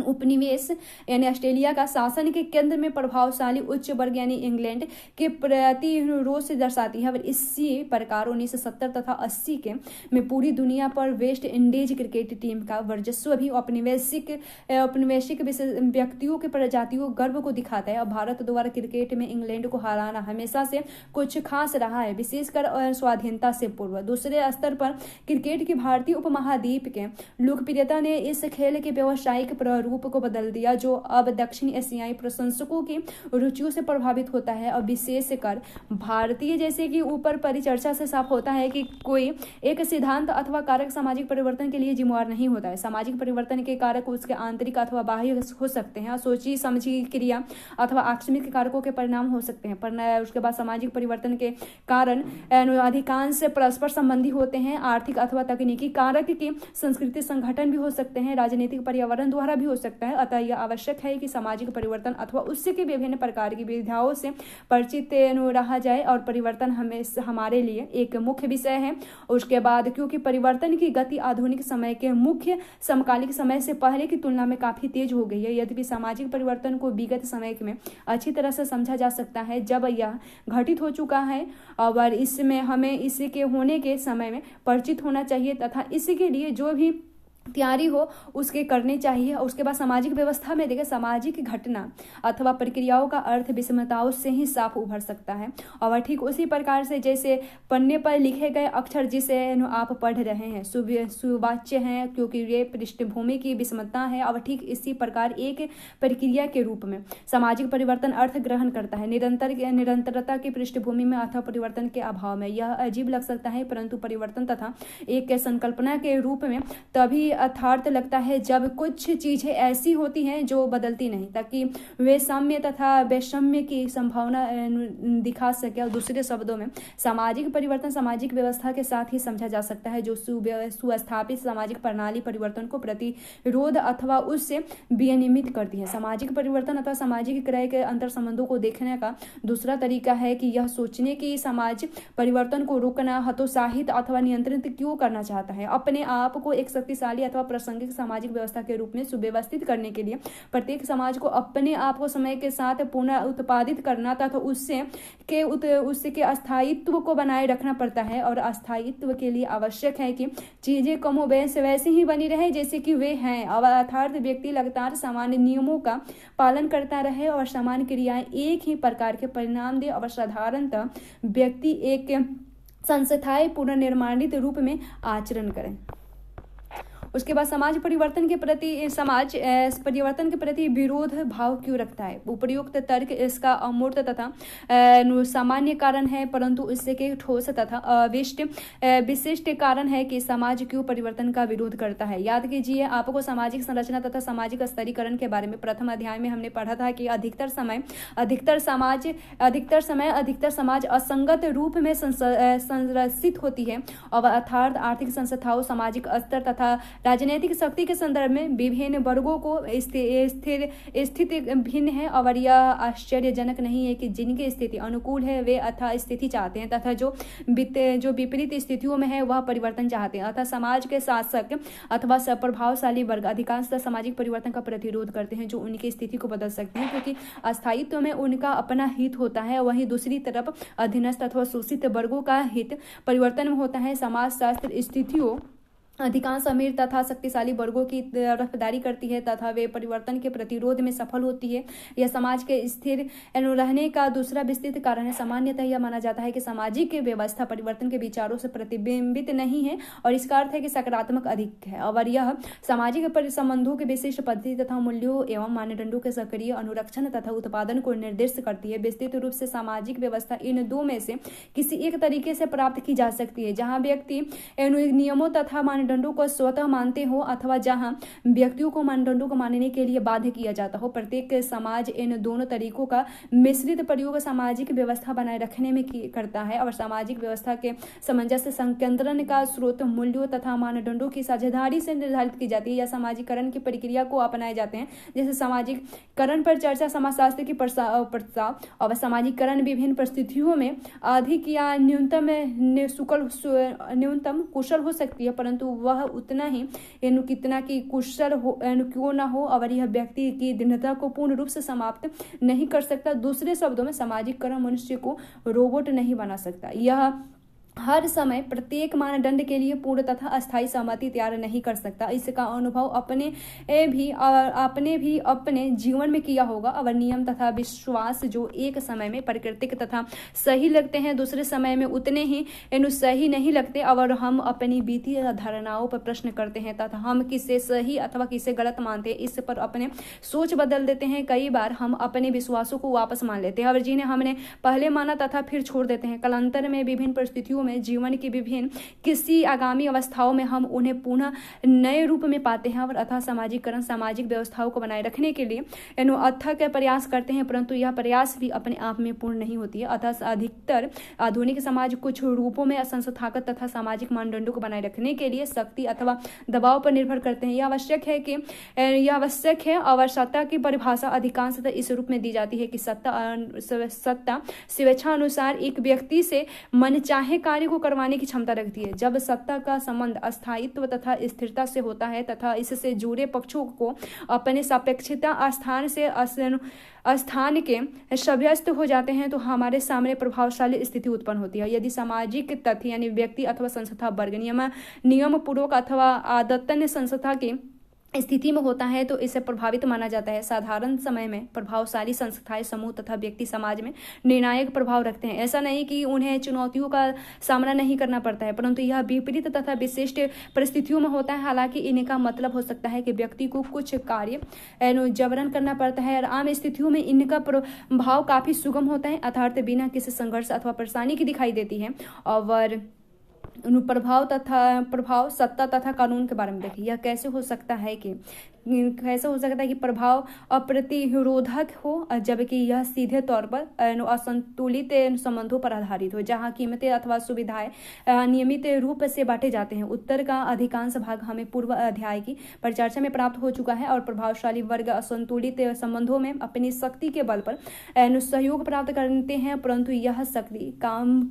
उपनिवेश यानी ऑस्ट्रेलिया का शासन के केंद्र में प्रभावशाली उच्च वर्ग यानी इंग्लैंड के प्रतिरोध से दर्शाती है। और इसी प्रकार 1970 तथा 80 के में पूरी दुनिया पर वेस्ट इंडीज क्रिकेट टीम का वर्चस्व भी औपनिवेशिक व्यक्तियों के प्रजातियों गर्व को दिखाता है। और भारत द्वारा क्रिकेट में इंग्लैंड को हराना हमेशा से कुछ खास रहा है, विशेषकर स्वाधीनता से पूर्व। दूसरे स्तर पर क्रिकेट की भारतीय उपमहाद्वीप के लोकप्रियता ने इस खेल के व्यावसायिक रूप को बदल दिया जो अब दक्षिण एशियाई प्रशंसकों की रुचियों से प्रभावित होता है। और विशेषकर भारतीय, जैसे कि ऊपर परिचर्चा से साफ होता है कि कोई एक सिद्धांत अथवा कारक सामाजिक परिवर्तन के लिए जिम्मेदार नहीं होता है। सामाजिक परिवर्तन के कारक उसके आंतरिक अथवा बाह्य हो सकते हैं, सोची समझी क्रिया अथवा आकस्मिक कारकों के परिणाम हो सकते हैं। पर उसके बाद सामाजिक परिवर्तन के कारण अधिकांश परस्पर संबंधी होते हैं। आर्थिक अथवा तकनीकी कारक की संस्कृति संगठन भी हो सकते हैं, राजनीतिक पर्यावरण द्वारा भी हो सकता है। अतः यह आवश्यक है कि सामाजिक परिवर्तन अथवा उससे के विभिन्न प्रकार की विधाओं से परिचित रहा जाए और परिवर्तन हमारे लिए एक मुख्य विषय है। उसके बाद क्योंकि परिवर्तन की गति आधुनिक समय के मुख्य समकालिक समय से पहले की तुलना में काफी तेज हो गई है, यद्यपि सामाजिक परिवर्तन को विगत समय में अच्छी तरह से समझा जा सकता है जब यह घटित हो चुका है और इसमें हमें इसके होने के समय में परिचित होना चाहिए तथा इसके लिए जो भी तैयारी हो उसके करने चाहिए। उसके बाद सामाजिक व्यवस्था में देखिए सामाजिक घटना अथवा प्रक्रियाओं का अर्थ विषमताओं से ही साफ उभर सकता है। और ठीक उसी प्रकार से जैसे पन्ने पर लिखे गए अक्षर जिसे आप पढ़ रहे हैं सुवाच्य हैं क्योंकि ये पृष्ठभूमि की विषमता है। और ठीक इसी प्रकार एक प्रक्रिया के रूप में सामाजिक परिवर्तन अर्थ ग्रहण करता है निरंतरता की पृष्ठभूमि में अथवा परिवर्तन के अभाव में। यह अजीब लग सकता है परंतु परिवर्तन तथा एक संकल्पना के रूप में तभी अर्थार्थ लगता है जब कुछ चीजें ऐसी होती हैं जो बदलती नहीं ताकि वे साम्य तथा वैषम्य की संभावना दिखा सके। और दूसरे शब्दों में सामाजिक परिवर्तन सामाजिक व्यवस्था के साथ ही समझा जा सकता है जो सुस्थापित सामाजिक प्रणाली परिवर्तन को प्रतिरोध अथवा उससे विनियमित करती है। सामाजिक परिवर्तन अथवा सामाजिक क्रय के अंतर संबंधों को देखने का दूसरा तरीका है कि यह सोचने की समाज परिवर्तन को रोकना हतोत्साहित अथवा नियंत्रित क्यों करना चाहता है। अपने आप को एक शक्तिशाली अथवा प्रासंगिक सामाजिक व्यवस्था के रूप में सुव्यवस्थित करने के लिए प्रत्येक समाज को अपने आप को समय के साथ पुनः उत्पादित करना तथा उसके अस्थायित्व को बनाए रखना पड़ता है। और अस्थायित्व के लिए आवश्यक है कि चीजें कमोबेश वैसे ही बनी रहे जैसे कि वे हैं। अर्थात व्यक्ति लगातार सामान्य नियमों का पालन करता रहे और सामान्य क्रियाएं एक ही प्रकार के परिणाम दे और साधारणतः व्यक्ति एक संस्थाएं पुनर्निर्माणित रूप में आचरण करें। उसके बाद समाज परिवर्तन के प्रति विरोध भाव क्यों रखता है। उपयुक्त तर्क इसका अमूर्त तथा सामान्य कारण है परंतु इससे के ठोस तथा विशिष्ट कारण है कि समाज क्यों परिवर्तन का विरोध करता है। याद कीजिए आपको सामाजिक संरचना तथा सामाजिक स्तरीकरण के बारे में प्रथम अध्याय में हमने पढ़ा था कि अधिकतर समाज असंगत रूप में संरचित होती है और अर्थात आर्थिक संस्थाओं सामाजिक स्तर तथा राजनीतिक शक्ति के संदर्भ में विभिन्न वर्गों को स्थिति भिन्न है और यह आश्चर्यजनक नहीं है कि जिनकी स्थिति अनुकूल है वे अथा स्थिति चाहते हैं तथा जो विपरीत स्थितियों में है वह परिवर्तन चाहते हैं। अतः समाज के शासक अथवा प्रभावशाली वर्ग अधिकांशतः सामाजिक परिवर्तन का प्रतिरोध करते हैं जो उनकी स्थिति को बदल सकते हैं, क्योंकि अस्थायित्व में उनका अपना हित होता है। वहीं दूसरी तरफ अधीनस्थ अथवा शोषित वर्गों का हित परिवर्तन में होता है। समाजशास्त्र स्थितियों अधिकांश अमीर तथा शक्तिशाली वर्गों की तरफदारी करती है तथा वे परिवर्तन के प्रतिरोध में सफल होती है। यह समाज के स्थिर रहने का दूसरा विस्तृत कारण है। सामान्यतः यह माना जाता है कि सामाजिक व्यवस्था परिवर्तन के विचारों से प्रतिबिंबित नहीं है और इसका अर्थ है कि सकारात्मक अधिक है और यह सामाजिक संबंधों के विशिष्ट पद्धति तथा मूल्यों एवं मानदंडों के सक्रिय अनुरक्षण तथा उत्पादन को निर्दिष्ट करती है। विस्तृत रूप से सामाजिक व्यवस्था इन दो में से किसी एक तरीके से प्राप्त की जा सकती है, जहाँ व्यक्ति नियमों तथा मानदंडों को स्वतः मानते हो अथवा जहां व्यक्तियों को मानदंडों को मानने के लिए बाध्य किया जाता हो। प्रत्येक समाज इन दोनों तरीकों का मिश्रित प्रयोग सामाजिक व्यवस्था बनाए रखने में करता है और सामाजिक व्यवस्था के सामंजस्य संकेंद्रण का स्रोत मूल्यों तथा मानदंडों की साझेदारी से निर्धारित की जाती है या सामाजिकरण की प्रक्रिया को अपनाए जाते हैं। जैसे सामाजिकरण पर चर्चा समाजशास्त्र की प्रस्ताव और सामाजिकरण विभिन्न परिस्थितियों में अधिक या न्यूनतम कुशल हो सकती है, परंतु वह उतना ही कितना कि कुशल हो क्यों ना हो और यह व्यक्ति की दृढ़ता को पूर्ण रूप से समाप्त नहीं कर सकता। दूसरे शब्दों में सामाजिकरण मनुष्य को रोबोट नहीं बना सकता। यह हर समय प्रत्येक मानदंड के लिए पूर्ण तथा अस्थायी सहमति तैयार नहीं कर सकता। इसका अनुभव आपने भी अपने जीवन में किया होगा और नियम तथा विश्वास जो एक समय में प्राकृतिक तथा सही लगते हैं दूसरे समय में उतने ही सही नहीं लगते और हम अपनी बीती धारणाओं पर प्रश्न करते हैं तथा हम किसे सही अथवा किसे गलत मानते हैं इस पर अपने सोच बदल देते हैं। कई बार हम अपने विश्वासों को वापस मान लेते हैं और जिन्हें हमने पहले माना तथा फिर छोड़ देते हैं। कालांतर में विभिन्न परिस्थितियों में जीवन की विभिन्न किसी आगामी अवस्थाओं में हम उन्हें पुनः नए रूप में पाते हैं और अतः सामाजिकरण सामाजिक व्यवस्थाओं को बनाए रखने के लिए अथक प्रयास करते हैं, परंतु यह प्रयास भी अपने आप में पूर्ण नहीं होती है। अतः अधिकतर आधुनिक समाज कुछ रूपों में असंस्थागत तथा सामाजिक मानदंडों को बनाए रखने के लिए शक्ति अथवा दबाव पर निर्भर करते हैं। यह आवश्यक है और सत्ता की परिभाषा अधिकांशतः इस रूप में दी जाती है कि सत्ता स्वेच्छा अनुसार एक व्यक्ति से मनचाहे कार्य को करवाने की क्षमता रखती है। जब सत्ता का संबंध अस्थायित्व तथा स्थिरता से होता है तथा इससे जुड़े पक्षों को अपने सापेक्षता स्थान के सभ्यस्त हो जाते हैं तो हमारे सामने प्रभावशाली स्थिति उत्पन्न होती है। यदि सामाजिक तथ्य यानी व्यक्ति अथवा संस्था वर्ग नियम पूर्वक अथवा आदतन संस्था के स्थिति में होता है तो इसे प्रभावित माना जाता है। साधारण समय में प्रभावशाली संस्थाएं समूह तथा व्यक्ति समाज में निर्णायक प्रभाव रखते हैं। ऐसा नहीं कि उन्हें चुनौतियों का सामना नहीं करना पड़ता है, परंतु यह विपरीत तथा विशिष्ट परिस्थितियों में होता है। हालांकि इनका मतलब हो सकता है कि व्यक्ति को कुछ कार्य जबरन करना पड़ता है और आम स्थितियों में इनका प्रभाव काफी सुगम होता है अर्थात बिना किसी संघर्ष अथवा परेशानी की दिखाई देती है। और प्रभाव सत्ता तथा कानून के बारे में देखिए। यह कैसे हो सकता है कि प्रभाव अप्रतिरोधक हो जबकि यह सीधे तौर पर असंतुलित संबंधों पर आधारित हो, जहां कीमतें अथवा सुविधाएं नियमित रूप से बांटे जाते हैं। उत्तर का अधिकांश भाग हमें पूर्व अध्याय की परिचर्चा में प्राप्त हो चुका है और प्रभावशाली वर्ग असंतुलित संबंधों में अपनी शक्ति के बल पर सहयोग प्राप्त करते हैं, परंतु यह शक्ति काम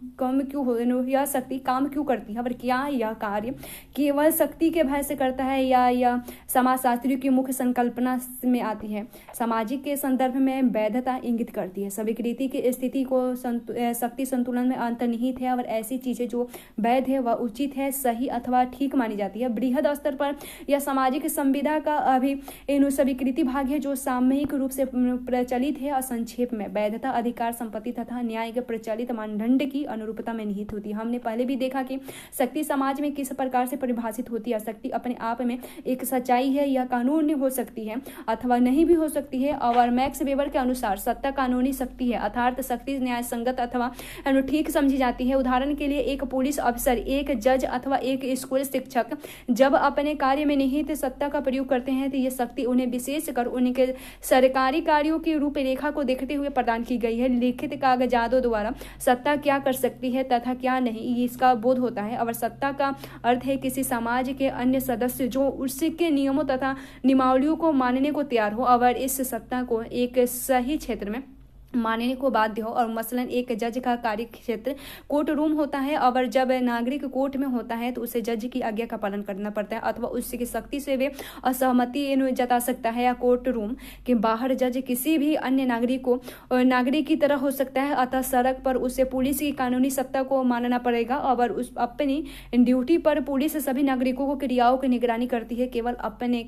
क्यों करती है और क्या यह कार्य केवल शक्ति के भय से करता है या यह समाजशास्त्रियों की मुख्य संकल्पना में आती है। सामाजिक के संदर्भ में वैधता इंगित करती है। स्वीकृति की स्थिति को शक्ति संतुलन में अंतर्निहित है और ऐसी चीजें जो वैध है वह उचित है, सही अथवा ठीक मानी जाती है। बृहद स्तर पर यह सामाजिक संविदा का अभी स्वीकृति भाग है जो सामूहिक रूप से प्रचलित है और संक्षेप में वैधता अधिकार संपत्ति तथा न्याय के प्रचलित मानदंड की अनुरूपता में निहित होती है। हमने पहले भी देखा कि शक्ति समाज में किस प्रकार से परिभाषित होती है। शक्ति अपने आप में एक सच्चाई है, यह कानून कानूनी हो सकती है अथवा नहीं भी हो सकती है। और मैक्स वेबर के अनुसार सत्ता कानूनी शक्ति है, अर्थात शक्ति न्याय संगत अथवा ठीक समझी जाती है। उदाहरण के लिए एक पुलिस अफसर, एक जज अथवा एक स्कूल शिक्षक जब अपने कार्य में निहित सत्ता का प्रयोग करते हैं तो ये शक्ति उन्हें विशेषकर उनके सरकारी कार्यों की रूपरेखा को देखते हुए प्रदान की गई है। लिखित कागजातों द्वारा सत्ता क्या कर सकती है तथा क्या नहीं, इसका बोध होता है। और सत्ता का अर्थ है किसी समाज के अन्य सदस्य जो उसके नियमों तथा नियमावलियों को मानने को तैयार हो और इस सत्ता को एक सही क्षेत्र में मानने को बाध्य हो। और मसलन एक जज का कार्य क्षेत्र कोर्ट रूम होता है और जब नागरिक कोर्ट में होता है तो उसे जज की आज्ञा का पालन करना पड़ता है अथवा उसकी शक्ति से वे असहमति जता सकता है। या कोर्ट रूम के बाहर जज किसी भी अन्य नागरिक की तरह हो सकता है, अतः सड़क पर उसे पुलिस की कानूनी सत्ता को मानना पड़ेगा। और उस अपनी ड्यूटी पर पुलिस सभी नागरिकों को क्रियाओं की निगरानी करती है, अपने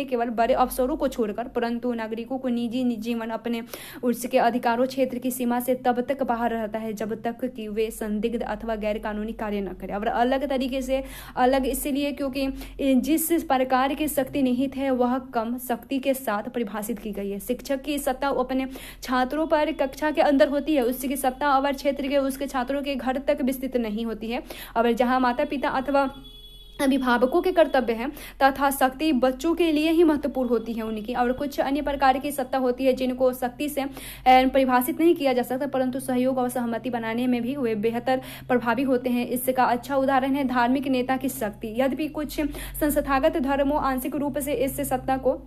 केवल बड़े अफसरों को छोड़कर, परंतु नागरिकों को निजी जीवन अपने उसके अधिकारों क्षेत्र की सीमा से तब तक बाहर रहता है जब तक कि वे संदिग्ध अथवा गैर कानूनी कार्य न करें। और अलग तरीके से अलग इसलिए क्योंकि जिस प्रकार की शक्ति निहित है वह कम शक्ति के साथ परिभाषित की गई है। शिक्षक की सत्ता अपने छात्रों पर कक्षा के अंदर होती है, उसकी सत्ता और क्षेत्र के उसके छात्रों के घर तक विस्तृत नहीं होती है। और जहाँ माता पिता अथवा अभिभावकों के कर्तव्य है तथा शक्ति बच्चों के लिए ही महत्वपूर्ण होती है उनकी। और कुछ अन्य प्रकार की सत्ता होती है जिनको शक्ति से परिभाषित नहीं किया जा सकता, परंतु सहयोग और सहमति बनाने में भी वे बेहतर प्रभावी होते हैं। इसका अच्छा उदाहरण है धार्मिक नेता की शक्ति। यद्यपि कुछ संस्थागत धर्मों आंशिक रूप से इस सत्ता को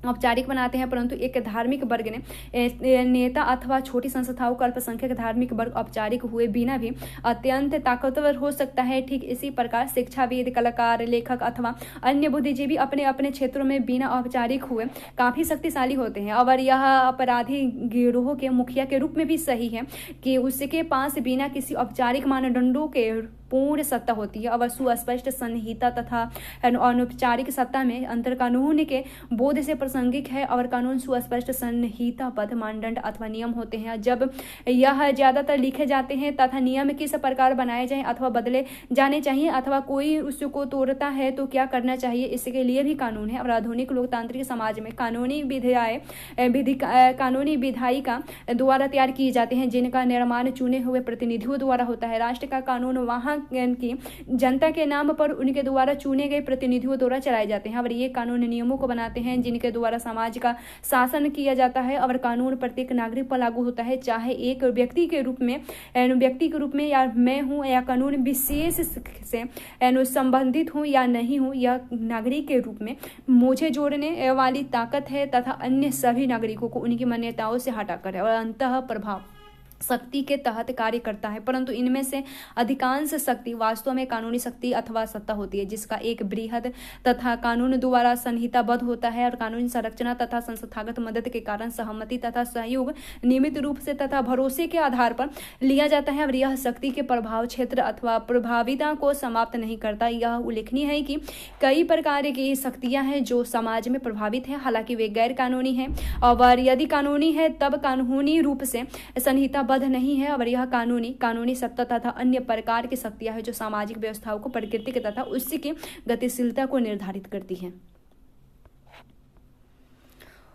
औपचारिक बनाते हैं, परंतु एक धार्मिक वर्ग ने नेता अथवा छोटी संस्थाओं का अल्पसंख्यक धार्मिक वर्ग औपचारिक हुए बिना भी अत्यंत ताकतवर हो सकता है। ठीक इसी प्रकार शिक्षाविद, कलाकार, लेखक अथवा अन्य बुद्धिजीवी अपने अपने क्षेत्रों में बिना औपचारिक हुए काफी शक्तिशाली होते हैं। और यह अपराधी गिरोह के मुखिया के रूप में भी सही है कि उसके पास बिना किसी औपचारिक मानदंडों के पूर्ण सत्ता होती है। और सुस्पष्ट संहिता तथा अनौपचारिक सत्ता में अंतर कानून के बोध से प्रासंगिक है। और कानून सुस्पष्ट संहिताबद्ध मानदंड अथवा नियम होते हैं। जब यह ज्यादातर लिखे जाते हैं तथा नियम किस प्रकार बनाए जाएं अथवा बदले जाने चाहिए अथवा कोई उसको तोड़ता है तो क्या करना चाहिए, इसके लिए भी कानून है। और आधुनिक लोकतांत्रिक समाज में कानूनी विधायिका द्वारा तैयार किए जाते हैं जिनका निर्माण चुने हुए प्रतिनिधियों द्वारा होता है। राष्ट्र का कानून वहाँ की जनता के नाम पर उनके द्वारा चुने गए प्रतिनिधियों द्वारा चलाए जाते हैं। और ये कानून नियमों को बनाते हैं जिनके द्वारा समाज का शासन किया जाता है। और कानून प्रत्येक नागरिक पर लागू होता है, चाहे एक व्यक्ति के रूप में या मैं हूँ या कानून विशेष से संबंधित हूँ या नहीं हूँ, यह नागरिक के रूप में मुझे जोड़ने वाली ताकत है तथा अन्य सभी नागरिकों को उनकी मान्यताओं से हटाकर है और अंतः प्रभाव शक्ति के तहत कार्य करता है। परंतु इनमें से अधिकांश शक्ति वास्तव में कानूनी शक्ति अथवा सत्ता होती है जिसका एक बृहद तथा कानून द्वारा संहिताबद्ध होता है। और कानूनी संरचना तथा संस्थागत मदद के कारण सहमति तथा सहयोग नियमित रूप से तथा भरोसे के आधार पर लिया जाता है। और यह शक्ति के प्रभाव क्षेत्र अथवा प्रभाविता को समाप्त नहीं करता। यह उल्लेखनीय है कि कई प्रकार की शक्तियां हैं जो समाज में प्रभावित है, हालांकि वे गैर कानूनी है। और यदि कानूनी है तब कानूनी रूप से संहिता बद्ध नहीं है। और यह कानूनी सत्ता तथा अन्य प्रकार की शक्तियां हैं जो सामाजिक व्यवस्थाओं को प्रकृति तथा उसकी गतिशीलता को निर्धारित करती हैं।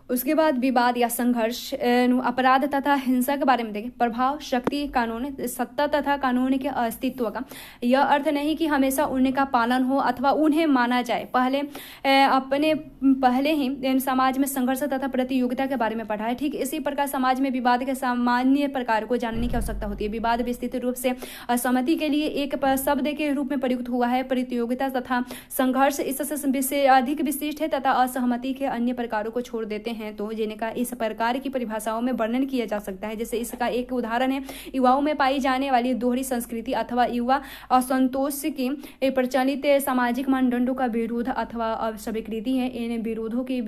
उसके बाद विवाद या संघर्ष, अपराध तथा हिंसा के बारे में देखें। प्रभाव, शक्ति, कानून, सत्ता तथा कानून के अस्तित्व का यह अर्थ नहीं कि हमेशा उनका पालन हो अथवा उन्हें माना जाए। पहले ही समाज में संघर्ष तथा प्रतियोगिता के बारे में पढ़ा है। ठीक इसी प्रकार समाज में विवाद के सामान्य प्रकार को जानने की आवश्यकता होती है। विवाद विस्तृत रूप से असहमति के लिए एक शब्द के रूप में प्रयुक्त हुआ है। प्रतियोगिता तथा संघर्ष इससे अधिक विशिष्ट है तथा असहमति के अन्य प्रकारों को छोड़ देते हैं तो जिनका इस प्रकार की परिभाषाओं में वर्णन किया जा सकता है। जैसे इसका एक उदाहरण है युवाओं में पाई जाने वाली दोहरी संस्कृति अथवा युवा असंतोष की प्रचलित सामाजिक मानदंडों का विरोध अथवा अस्वीकृति है। इन विरोधों की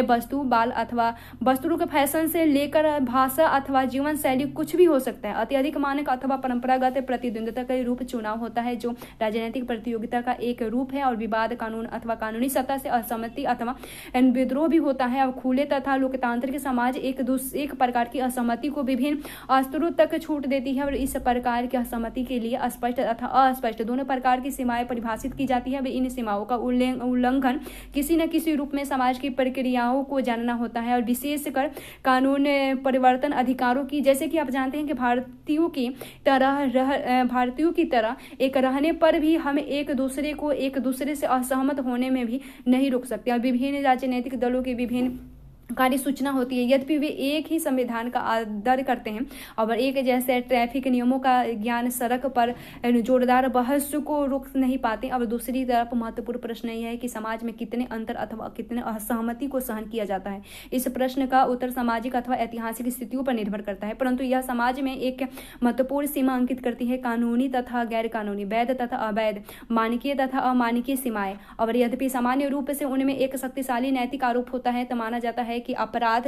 वस्तु बाल अथवा वस्त्रों के फैशन से लेकर भाषा अथवा जीवन शैली कुछ भी हो सकता है। अत्यधिक मानक अथवा परंपरागत प्रतिद्वंद्विता का रूप चुनाव होता है जो राजनीतिक प्रतियोगिता का एक रूप है। और विवाद कानून अथवा कानूनी सत्ता से असहमति अथवा विद्रोह भी होता है। और खुले तथा लोकतांत्रिक समाज एक प्रकार की असहमति को विभिन्न स्तरों तक छूट देती है और इस प्रकार की असहमति के लिए स्पष्ट तथा अस्पष्ट दोनों प्रकार की सीमाएं परिभाषित की जाती है। इन सीमाओं का उल्लंघन किसी न किसी रूप में समाज की प्रक्रियाओं को जानना होता है और विशेषकर कानून परिवर्तन अधिकारों की, जैसे कि आप जानते हैं कि भारतीयों की तरह एक रहने पर भी हम एक दूसरे से असहमत होने में भी नहीं रुक सकते और विभिन्न राजनीतिक दलों के विभिन्न कार्य सूचना होती है, यद्यपि वे एक ही संविधान का आदर करते हैं और एक जैसे ट्रैफिक नियमों का ज्ञान सड़क पर जोरदार बहस को रोक नहीं पाते। अब दूसरी तरफ महत्वपूर्ण प्रश्न यह है कि समाज में कितने अंतर अथवा कितने असहमति को सहन किया जाता है। इस प्रश्न का उत्तर सामाजिक अथवा ऐतिहासिक स्थितियों पर निर्भर करता है, परंतु यह समाज में एक महत्वपूर्ण सीमा अंकित करती है, कानूनी तथा गैर कानूनी, वैध तथा अवैध, मानकीय तथा अमानकीय सीमाएं। और यद्यपि सामान्य रूप से उनमें एक शक्तिशाली नैतिक आरोप होता है तो माना जाता है कि अपराध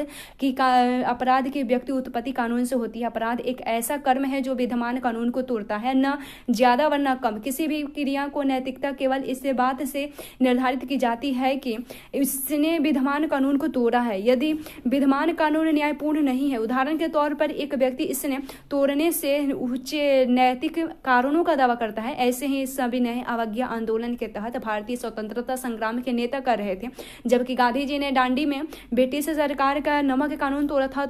की व्यक्ति उत्पत्ति कानून से होती है। अपराध एक ऐसा कर्म है जो विद्यमान कानून को तोड़ता है, न ज्यादा व न कम। किसी भी क्रिया को नैतिकता केवल इस बात से निर्धारित की जाती है कि इसने विद्यमान कानून को तोड़ा है। यदि विद्यमान कानून न्यायपूर्ण नहीं है, उदाहरण के तौर पर एक व्यक्ति इसने तोड़ने से उच्च नैतिक कारणों का दावा करता है, ऐसे ही सविनय अवज्ञा आंदोलन के तहत भारतीय स्वतंत्रता संग्राम के नेता कर रहे थे। जबकि गांधी जी ने दांडी में ब्रिटिश सरकार का नमक कानून तोड़ा था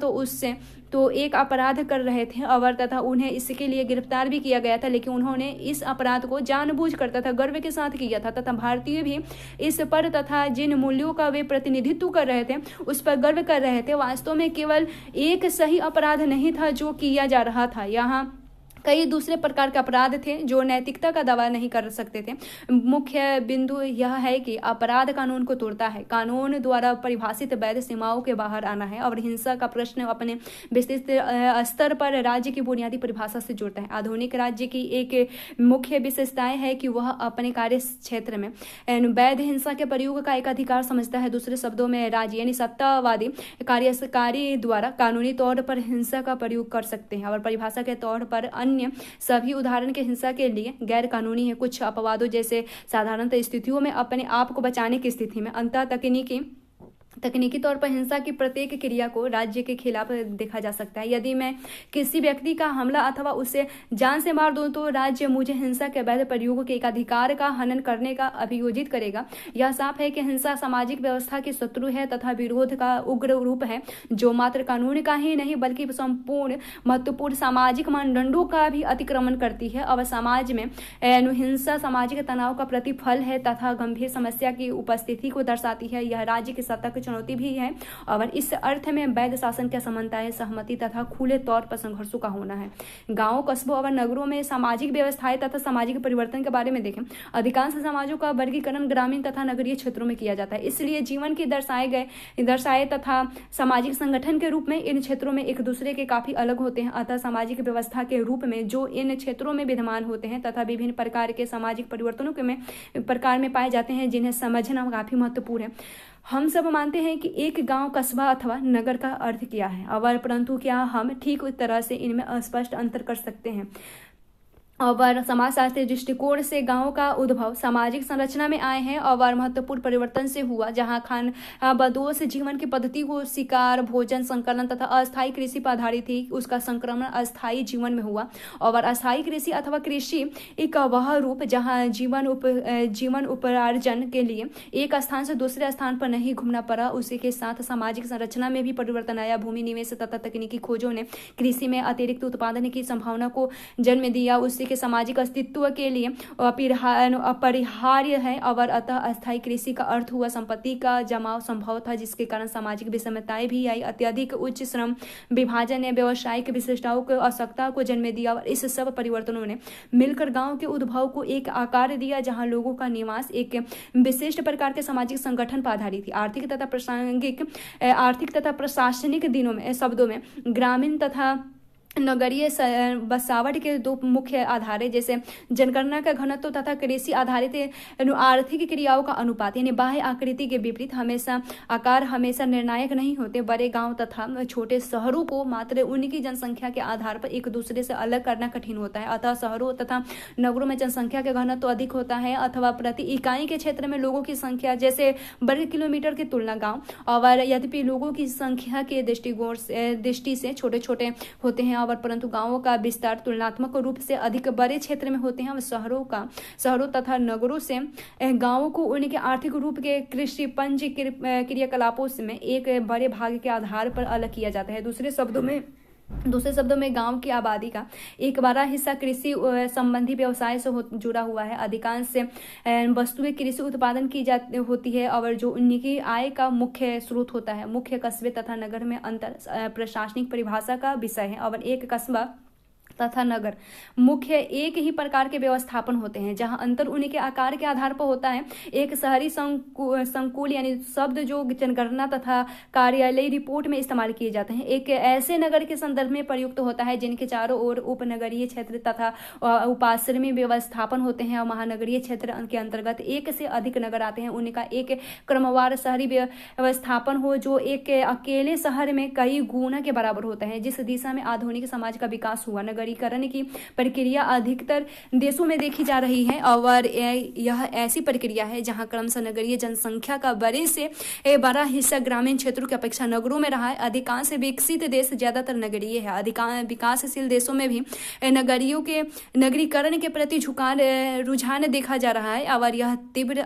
तो एक अपराध कर रहे थे और तथा उन्हें इसके लिए गिरफ्तार भी किया गया था, लेकिन उन्होंने इस अपराध को जानबूझकर तथा गर्व के साथ किया था तथा भारतीय भी इस पर तथा जिन मूल्यों का वे प्रतिनिधित्व कर रहे थे उस पर गर्व कर रहे थे। वास्तव में केवल एक सही अपराध नहीं था जो किया जा रहा था, यहाँ कई दूसरे प्रकार के अपराध थे जो नैतिकता का दावा नहीं कर सकते थे। मुख्य बिंदु यह है कि अपराध कानून को तोड़ता है, कानून द्वारा परिभाषित वैध सीमाओं के बाहर आना है और हिंसा का प्रश्न अपने विस्तृत स्तर पर राज्य की बुनियादी परिभाषा से जुड़ता है। आधुनिक राज्य की एक मुख्य विशेषताएं है कि वह अपने कार्य क्षेत्र में वैध हिंसा के प्रयोग का एक अधिकार समझता है। दूसरे शब्दों में राज्य यानी सत्तावादी कार्यकारी द्वारा कानूनी तौर पर हिंसा का प्रयोग कर सकते हैं और परिभाषा के तौर पर सभी उदाहरण के हिंसा के लिए गैर कानूनी है। कुछ अपवादों जैसे साधारणतः स्थितियों में अपने आप को बचाने की स्थिति में अंतः तकनीकी तौर पर हिंसा की प्रत्येक क्रिया को राज्य के खिलाफ देखा जा सकता है। यदि मैं किसी व्यक्ति का हमला अथवा उसे जान से मार दूं तो राज्य मुझे हिंसा के वैध प्रयोग के एक अधिकार का हनन करने का अभियोजित करेगा। यह साफ है कि हिंसा सामाजिक व्यवस्था की शत्रु है तथा विरोध का उग्र रूप है जो मात्र कानून का ही नहीं बल्कि संपूर्ण महत्वपूर्ण सामाजिक मानदंडों का भी अतिक्रमण करती है। और समाज में हिंसा सामाजिक तनाव का प्रतिफल है तथा गंभीर समस्या की उपस्थिति को दर्शाती है। यह राज्य की सत्ता चुनौती भी है और इस अर्थ में वैध शासन की असमानताएं, सहमति तथा खुले तौर पर संघर्षों का होना है। गांवों, कस्बों और नगरों में सामाजिक व्यवस्थाएं तथा सामाजिक परिवर्तन के बारे में देखें। अधिकांश समाजों का वर्गीकरण ग्रामीण तथा नगरीय क्षेत्रों में किया जाता है, इसलिए जीवन के दर्शाए तथा सामाजिक संगठन के रूप में इन क्षेत्रों में एक दूसरे के काफी अलग होते हैं। अतः सामाजिक व्यवस्था के रूप में जो इन क्षेत्रों में विद्यमान होते हैं तथा विभिन्न प्रकार के सामाजिक परिवर्तनों के प्रकार में पाए जाते हैं जिन्हें समझना काफी महत्वपूर्ण है। हम सब मानते हैं कि एक गांव, कस्बा अथवा नगर का अर्थ क्या है, और परंतु क्या हम ठीक उस तरह से इनमें स्पष्ट अंतर कर सकते हैं? और समाजशास्त्रीय दृष्टिकोण से गांव का उद्भव सामाजिक संरचना में आए हैं और महत्वपूर्ण परिवर्तन से हुआ, जहां खानाबदोश जीवन की पद्धति को शिकार, भोजन, संकलन तथा अस्थायी कृषि पर आधारित थी, उसका संक्रमण अस्थायी जीवन में हुआ। और अस्थायी कृषि अथवा कृषि एक वह रूप जहां जीवन उपार्जन के लिए एक स्थान से दूसरे स्थान पर नहीं घूमना पड़ा। उसी के साथ सामाजिक संरचना में भी परिवर्तन आया। भूमि निवेश तथा तकनीकी खोजों ने कृषि में अतिरिक्त उत्पादन की संभावना को जन्म दिया। उसी के सामाजिक अस्तित्व के लिए अपरिहार्य है। और अतः अस्थायी कृषि का अर्थ हुआ संपत्ति का जमाव संभव था, जिसके कारण सामाजिक विषमताएं भी आई। अत्यधिक उच्च श्रम विभाजन ने व्यावसायिक विशिष्टताओं को आवश्यकता को जन्म दिया और इस सब परिवर्तनों ने मिलकर गांव के उद्भव को एक आकार दिया जहां लोगों का निवास एक विशिष्ट प्रकार के सामाजिक संगठन पर आधारित थी। आर्थिक तथा प्रशासनिक शब्दों में ग्रामीण तथा नगरीय बसावट के दो मुख्य आधार है, जैसे जनगणना का घनत्व तथा कृषि आधारित आर्थिक क्रियाओं का अनुपात। यानी बाह्य आकृति के विपरीत आकार हमेशा निर्णायक नहीं होते। बड़े गांव तथा छोटे शहरों को मात्र उनकी जनसंख्या के आधार पर एक दूसरे से अलग करना कठिन होता है। अतः शहरों तथा नगरों में जनसंख्या का घनत्व अधिक होता है अथवा प्रति इकाई के क्षेत्र में लोगों की संख्या जैसे वर्ग किलोमीटर की तुलना गाँव और यद्यपि लोगों की संख्या के दृष्टि से छोटे छोटे होते हैं और परंतु गांवों का विस्तार तुलनात्मक रूप से अधिक बड़े क्षेत्र में होते हैं और शहरों तथा नगरों से गांवों को उनके आर्थिक रूप के कृषि पंच क्रियाकलापों में एक बड़े भाग के आधार पर अलग किया जाता है। दूसरे शब्दों में गांव की आबादी का एक बड़ा हिस्सा कृषि संबंधी व्यवसाय से जुड़ा हुआ है। अधिकांश वस्तुएं कृषि उत्पादन की जाती होती है और जो उनकी आय का मुख्य स्रोत होता है। मुख्य कस्बे तथा नगर में अंतर प्रशासनिक परिभाषा का विषय है और एक कस्बा तथा नगर मुख्य एक ही प्रकार के व्यवस्थापन होते हैं, जहां अंतर उनके आकार के आधार पर होता है। एक शहरी संकुल यानी शब्द जो जनगणना तथा कार्यालय रिपोर्ट में इस्तेमाल किए जाते हैं, एक ऐसे नगर के संदर्भ में प्रयुक्त होता है जिनके चारों ओर उपनगरीय क्षेत्र तथा उपाश्रमी व्यवस्थापन होते हैं और महानगरीय क्षेत्र के अंतर्गत एक से अधिक नगर आते हैं। उनका एक क्रमवार शहरी व्यवस्थापन हो जो एक अकेले शहर में कई गुना के बराबर होता है। जिस दिशा में आधुनिक समाज का विकास हुआ, नगरीकरण की प्रक्रिया अधिकतर देशों में देखी जा रही है और यह ऐसी प्रक्रिया है जहां क्रमशः नगरीय जनसंख्या का बड़े से बड़ा हिस्सा ग्रामीण क्षेत्रों की अपेक्षा नगरों में रहा है। अधिकांश विकसित देश ज्यादातर नगरीय है। अधिकांश विकासशील देशों में भी नगरियों के नगरीकरण के प्रति रुझान देखा जा रहा है और यह तीव्र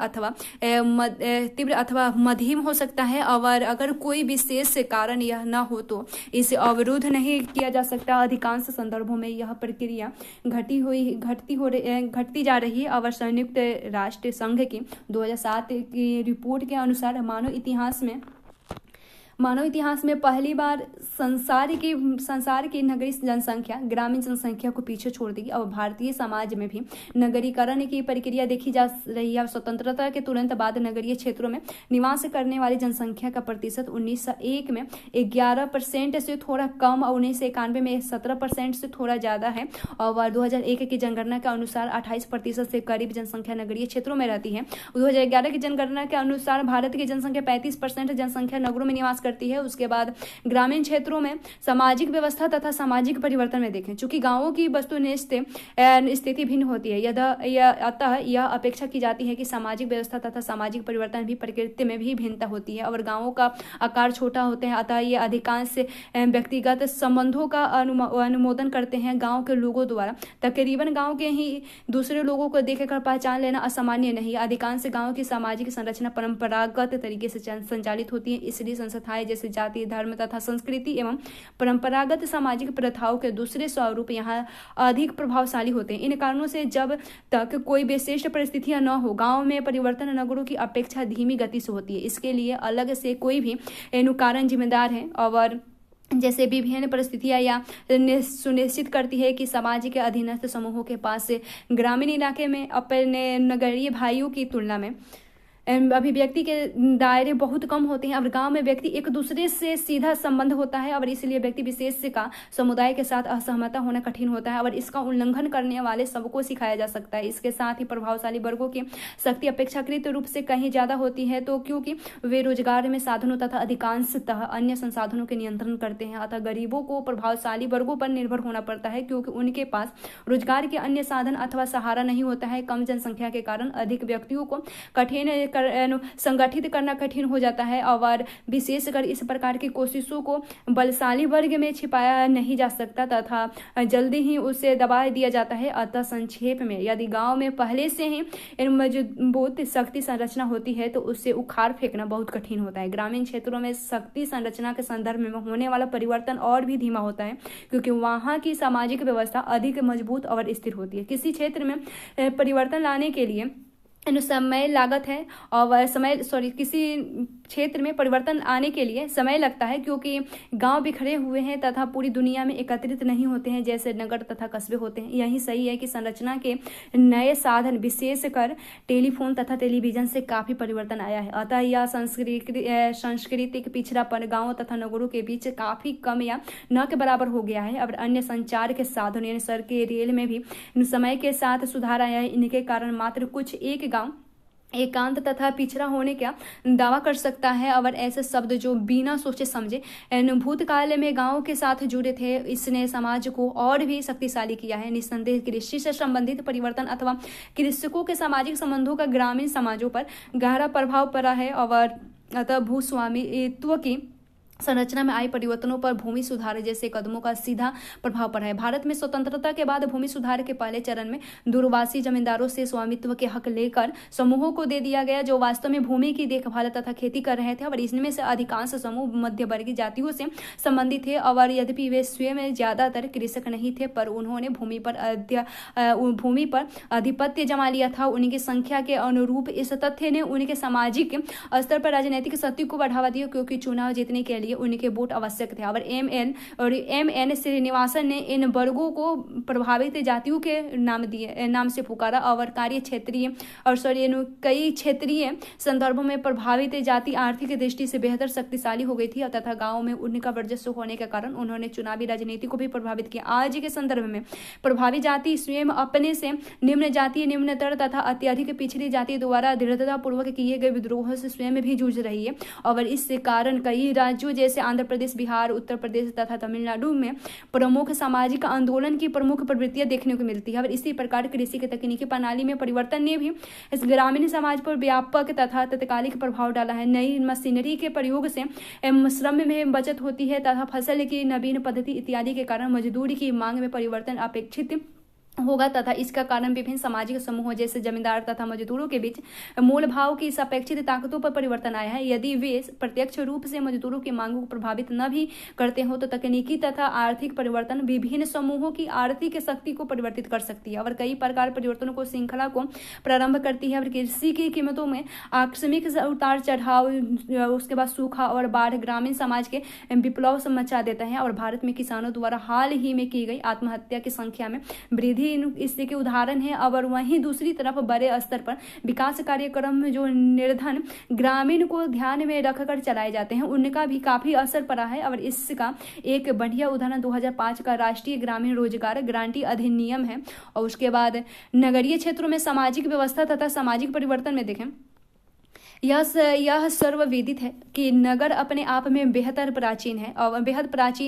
अथवा मध्यम हो सकता है और अगर कोई विशेष कारण यह न हो तो इसे अवरुद्ध नहीं किया जा सकता। अधिकांश संदर्भों में यह प्रक्रिया घटती जा रही है और संयुक्त राष्ट्र संघ की 2007 की रिपोर्ट के अनुसार मानव इतिहास में पहली बार संसार की नगरीय जनसंख्या ग्रामीण जनसंख्या को पीछे छोड़ देगी और भारतीय समाज में भी नगरीकरण की प्रक्रिया देखी जा रही है। स्वतंत्रता के तुरंत बाद नगरीय क्षेत्रों में निवास करने वाली जनसंख्या का प्रतिशत 1901 में 11% से थोड़ा कम और 1991 में 17% से थोड़ा ज्यादा है और 2001 की जनगणना के अनुसार 28% से करीब जनसंख्या नगरीय क्षेत्रों में रहती है। 2011 की जनगणना के अनुसार भारत की जनसंख्या 35% जनसंख्या नगरों में निवास करती है। उसके बाद ग्रामीण क्षेत्रों में सामाजिक व्यवस्था तथा सामाजिक परिवर्तन में देखें। चूंकि गांवों की वस्तुनिष्ठ स्थिति भिन्न होती है, अतः यह अपेक्षा की जाती है कि सामाजिक व्यवस्था तथा सामाजिक परिवर्तन भी प्रकृति में भी भिन्नता होती है और गांवों का आकार छोटा होते हैं। अतः ये अधिकांश व्यक्तिगत संबंधों का अनुमोदन करते हैं गांव के लोगों द्वारा। तकरीबन गांव के ही दूसरे लोगों को देखकर पहचान लेना असामान्य नहीं। अधिकांश गांव की सामाजिक संरचना परंपरागत तरीके से संचालित होती है, इसलिए संस्थाएं जैसे जाति, धर्म तथा संस्कृति एवं परंपरागत सामाजिक प्रथाओं के दूसरे स्वरूप यहाँ अधिक प्रभावशाली होते हैं। इन कारणों से जब तक कोई विशिष्ट परिस्थितियां न हो, गांव में परिवर्तन नगरों की अपेक्षा धीमी गति से होती है। इसके लिए अलग से कोई भी कारण जिम्मेदार है और जैसे विभिन्न परिस्थितियां या सुनिश्चित करती है कि समाज के अधीनस्थ समूहों के पास ग्रामीण इलाके में अपने नगरीय भाइयों की तुलना में अभिव्यक्ति के दायरे बहुत कम होते हैं और गांव में व्यक्ति एक दूसरे से सीधा संबंध होता है और इसलिए व्यक्ति विशेष का समुदाय के साथ असहमता होना कठिन होता है और इसका उल्लंघन करने वाले सबको सिखाया जा सकता है। इसके साथ ही प्रभावशाली वर्गों की शक्ति अपेक्षाकृत रूप से कहीं ज्यादा होती है, तो क्योंकि वे रोजगार में साधनों तथा अधिकांशतः अन्य संसाधनों के नियंत्रण करते हैं। अतः गरीबों को प्रभावशाली वर्गों पर निर्भर होना पड़ता है क्योंकि उनके पास रोजगार के अन्य साधन अथवा सहारा नहीं होता है। कम जनसंख्या के कारण अधिक व्यक्तियों को संगठित करना कठिन हो जाता है और विशेषकर इस प्रकार की कोशिशों को बलशाली वर्ग में छिपाया नहीं जा सकता तथा जल्दी ही उसे दबा दिया जाता है। अतः संक्षेप में, यदि गांव में पहले से ही मजबूत शक्ति संरचना होती है तो उससे उखाड़ फेंकना बहुत कठिन होता है। ग्रामीण क्षेत्रों में शक्ति संरचना के संदर्भ में होने वाला परिवर्तन और भी धीमा होता है क्योंकि वहां की सामाजिक व्यवस्था अधिक मजबूत और स्थिर होती है। किसी क्षेत्र में परिवर्तन लाने के लिए समय लागत है और किसी क्षेत्र में परिवर्तन आने के लिए समय लगता है, क्योंकि गांव बिखरे हुए हैं तथा पूरी दुनिया में एकत्रित नहीं होते हैं जैसे नगर तथा कस्बे होते हैं। यही सही है कि संरचना के नए साधन विशेषकर टेलीफोन तथा टेलीविजन से काफी परिवर्तन आया है। अतः यह सांस्कृतिक पिछड़ापन गाँव तथा नगरों के बीच काफी कम या न के बराबर हो गया है। और अन्य संचार के साधन यानी सड़कें, रेल में भी समय के साथ सुधार आया है। इनके कारण मात्र कुछ एक गांव एकांत तथा पिछड़ा होने का दावा कर सकता है। और ऐसे शब्द जो बिना सोचे समझे भूतकाल में गांव के साथ जुड़े थे, इसने समाज को और भी शक्तिशाली किया है। निस्संदेह कृषि से संबंधित परिवर्तन अथवा कृषकों के सामाजिक संबंधों का ग्रामीण समाजों पर गहरा प्रभाव पड़ा है। और अतः भूस्वामित्व की संरचना में आए परिवर्तनों पर भूमि सुधार जैसे कदमों का सीधा प्रभाव पड़ा है। भारत में स्वतंत्रता के बाद भूमि सुधार के पहले चरण में दूरवासी जमींदारों से स्वामित्व के हक लेकर समूहों को दे दिया गया, जो वास्तव में भूमि की देखभाल तथा खेती कर रहे थे। और इसमें से अधिकांश समूह मध्यवर्गीय जातियों से संबंधित थे। और यद्यपि वे स्वयं ज्यादातर कृषक नहीं थे, पर उन्होंने भूमि पर आधिपत्य जमा लिया था। उनकी संख्या के अनुरूप इस तथ्य ने उनके सामाजिक स्तर पर राजनीतिक शक्ति को बढ़ावा दिया, क्योंकि चुनाव जीतने के लिए उनके वोट आवश्यक थे। और एम.एन. श्रीनिवासन ने इन वर्गों को प्रभावित जातियों के नाम से पुकारा। और कई क्षेत्रीय संदर्भों में प्रभावित जाति आर्थिक दृष्टि से बेहतर शक्तिशाली हो गई थी तथा गांव में उनका वर्चस्व होने के कारण उन्होंने चुनावी राजनीति को भी प्रभावित किया। आज के संदर्भ में प्रभावित जाति स्वयं अपने से निम्न जातीय, निम्नतर तथा अत्यधिक पिछड़ी जाति द्वारा दृढ़ता पूर्वक किए गए विद्रोहों से स्वयं भी जूझ रही है। और इस कारण कई राज्यों जैसे आंध्र प्रदेश, बिहार, उत्तर प्रदेश तथा तमिलनाडु में प्रमुख सामाजिक आंदोलन की प्रमुख प्रवृत्तियां देखने को मिलती है। और इसी प्रकार कृषि की तकनीकी प्रणाली में परिवर्तन ने भी इस ग्रामीण समाज पर व्यापक तथा तत्कालिक प्रभाव डाला है। नई मशीनरी के प्रयोग से श्रम में बचत होती है तथा फसल की नवीन पद्धति इत्यादि के कारण मजदूरी की मांग में परिवर्तन अपेक्षित होगा तथा इसका कारण विभिन्न सामाजिक समूहों जैसे जमींदार तथा मजदूरों के बीच मूल भाव की सापेक्षिक ताकतों पर परिवर्तन आया है। यदि वे प्रत्यक्ष रूप से मजदूरों की मांगों को प्रभावित न भी करते हो तो तकनीकी तथा आर्थिक परिवर्तन विभिन्न समूहों की आर्थिक शक्ति को परिवर्तित कर सकती है और कई प्रकार परिवर्तनों को श्रृंखला को प्रारंभ करती है। और कृषि की कीमतों में आकस्मिक उतार चढ़ाव, उसके बाद सूखा और बाढ़ ग्रामीण समाज के विप्लव मचा देता है। और भारत में किसानों द्वारा हाल ही में की गई आत्महत्या की संख्या में वृद्धि इससे के उदाहरण है। और वहीं दूसरी तरफ बड़े स्तर पर विकास कार्यक्रम जो निर्धन ग्रामीण को ध्यान में रखकर चलाए जाते हैं उनका भी काफी असर पड़ा है। और इसका एक बढ़िया उदाहरण 2005 का राष्ट्रीय ग्रामीण रोजगार गारंटी अधिनियम है। और उसके बाद नगरीय क्षेत्रों में सामाजिक व्यवस्था तथा सामाजिक परिवर्तन में देखें, यह सर्वविदित है कि नगर अपने आप में बेहद प्राचीन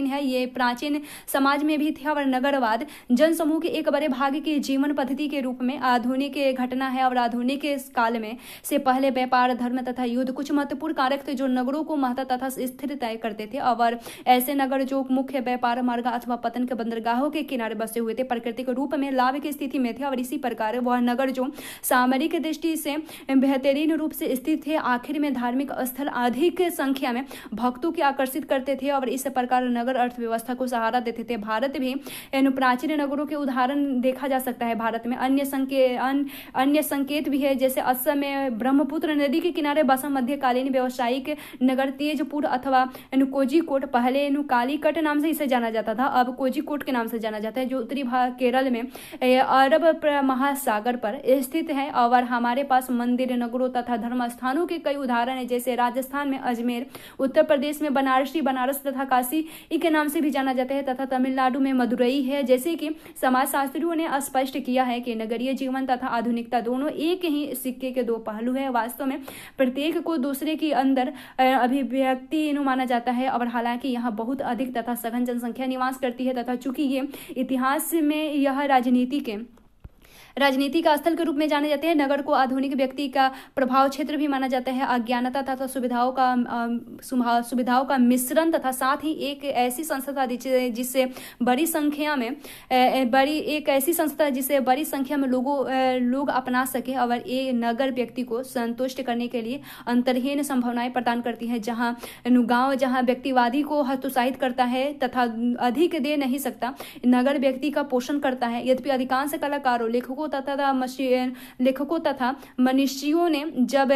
है। ये प्राचीन समाज में भी थे। और नगरवाद जनसमूह के एक बड़े भाग की जीवन पद्धति के रूप में आधुनिक घटना है। और आधुनिक काल में से पहले व्यापार, धर्म तथा युद्ध कुछ महत्वपूर्ण कारक थे जो नगरों को महत्व तथा स्थिर तय करते थे। और ऐसे नगर जो मुख्य व्यापार मार्ग अथवा पतन के बंदरगाहों के किनारे बसे हुए थे प्राकृतिक रूप में लाभ की स्थिति में थे। और इसी प्रकार वह नगर जो सामरिक दृष्टि से बेहतरीन रूप से स्थित थे आखिर में धार्मिक स्थल अधिक संख्या में भक्तों की आकर्षित करते थे। और इस प्रकार नगर अर्थव्यवस्था को सहारा देते थे। भारत भी इन प्राचीन नगरों के उदाहरण देखा जा सकता है। भारत में अन्य संकेत भी है, जैसे असम में ब्रह्मपुत्र नदी के किनारे बसा मध्यकालीन व्यावसायिक नगर तेजपुर अथवा कोझिकोड, पहले कालीकट नाम से इसे जाना जाता था, अब कोझिकोड के नाम से जाना जाता है, जो उत्तरी भाग केरल में अरब महासागर पर स्थित है। और हमारे पास मंदिर, नगरों तथा धर्म स्थानों के कई उदाहरण है, जैसे राजस्थान में अजमेर, उत्तर प्रदेश में बनारस तथा काशी के नाम से भी जाना जाता है, तथा तमिलनाडु में मदुरई है। जैसे कि समाजशास्त्रियों ने स्पष्ट किया है कि नगरीय जीवन तथा आधुनिकता दोनों एक ही सिक्के के दो पहलू है। वास्तव में प्रत्येक को दूसरे के अंदर अभिव्यक्ति माना जाता है। और हालांकि यहाँ बहुत अधिक तथा सघन जनसंख्या निवास करती है तथा चूंकि ये इतिहास में यह राजनीति का स्थल के रूप में जाने जाते हैं, नगर को आधुनिक व्यक्ति का प्रभाव क्षेत्र भी माना जाता है। अज्ञानता तथा सुविधाओं का मिश्रण तथा साथ ही एक ऐसी संस्था जिसे बड़ी संख्या में लोग अपना सके। और ये नगर व्यक्ति को संतुष्ट करने के लिए अंतर्हीन संभावनाएं प्रदान करती है, जहां व्यक्तिवादी को हतोत्साहित करता है तथा अधिक दे नहीं सकता, नगर व्यक्ति का पोषण करता है। यद्यपि अधिकांश कलाकारों, लेखकों लेखकों तथा मनीषियों ने जब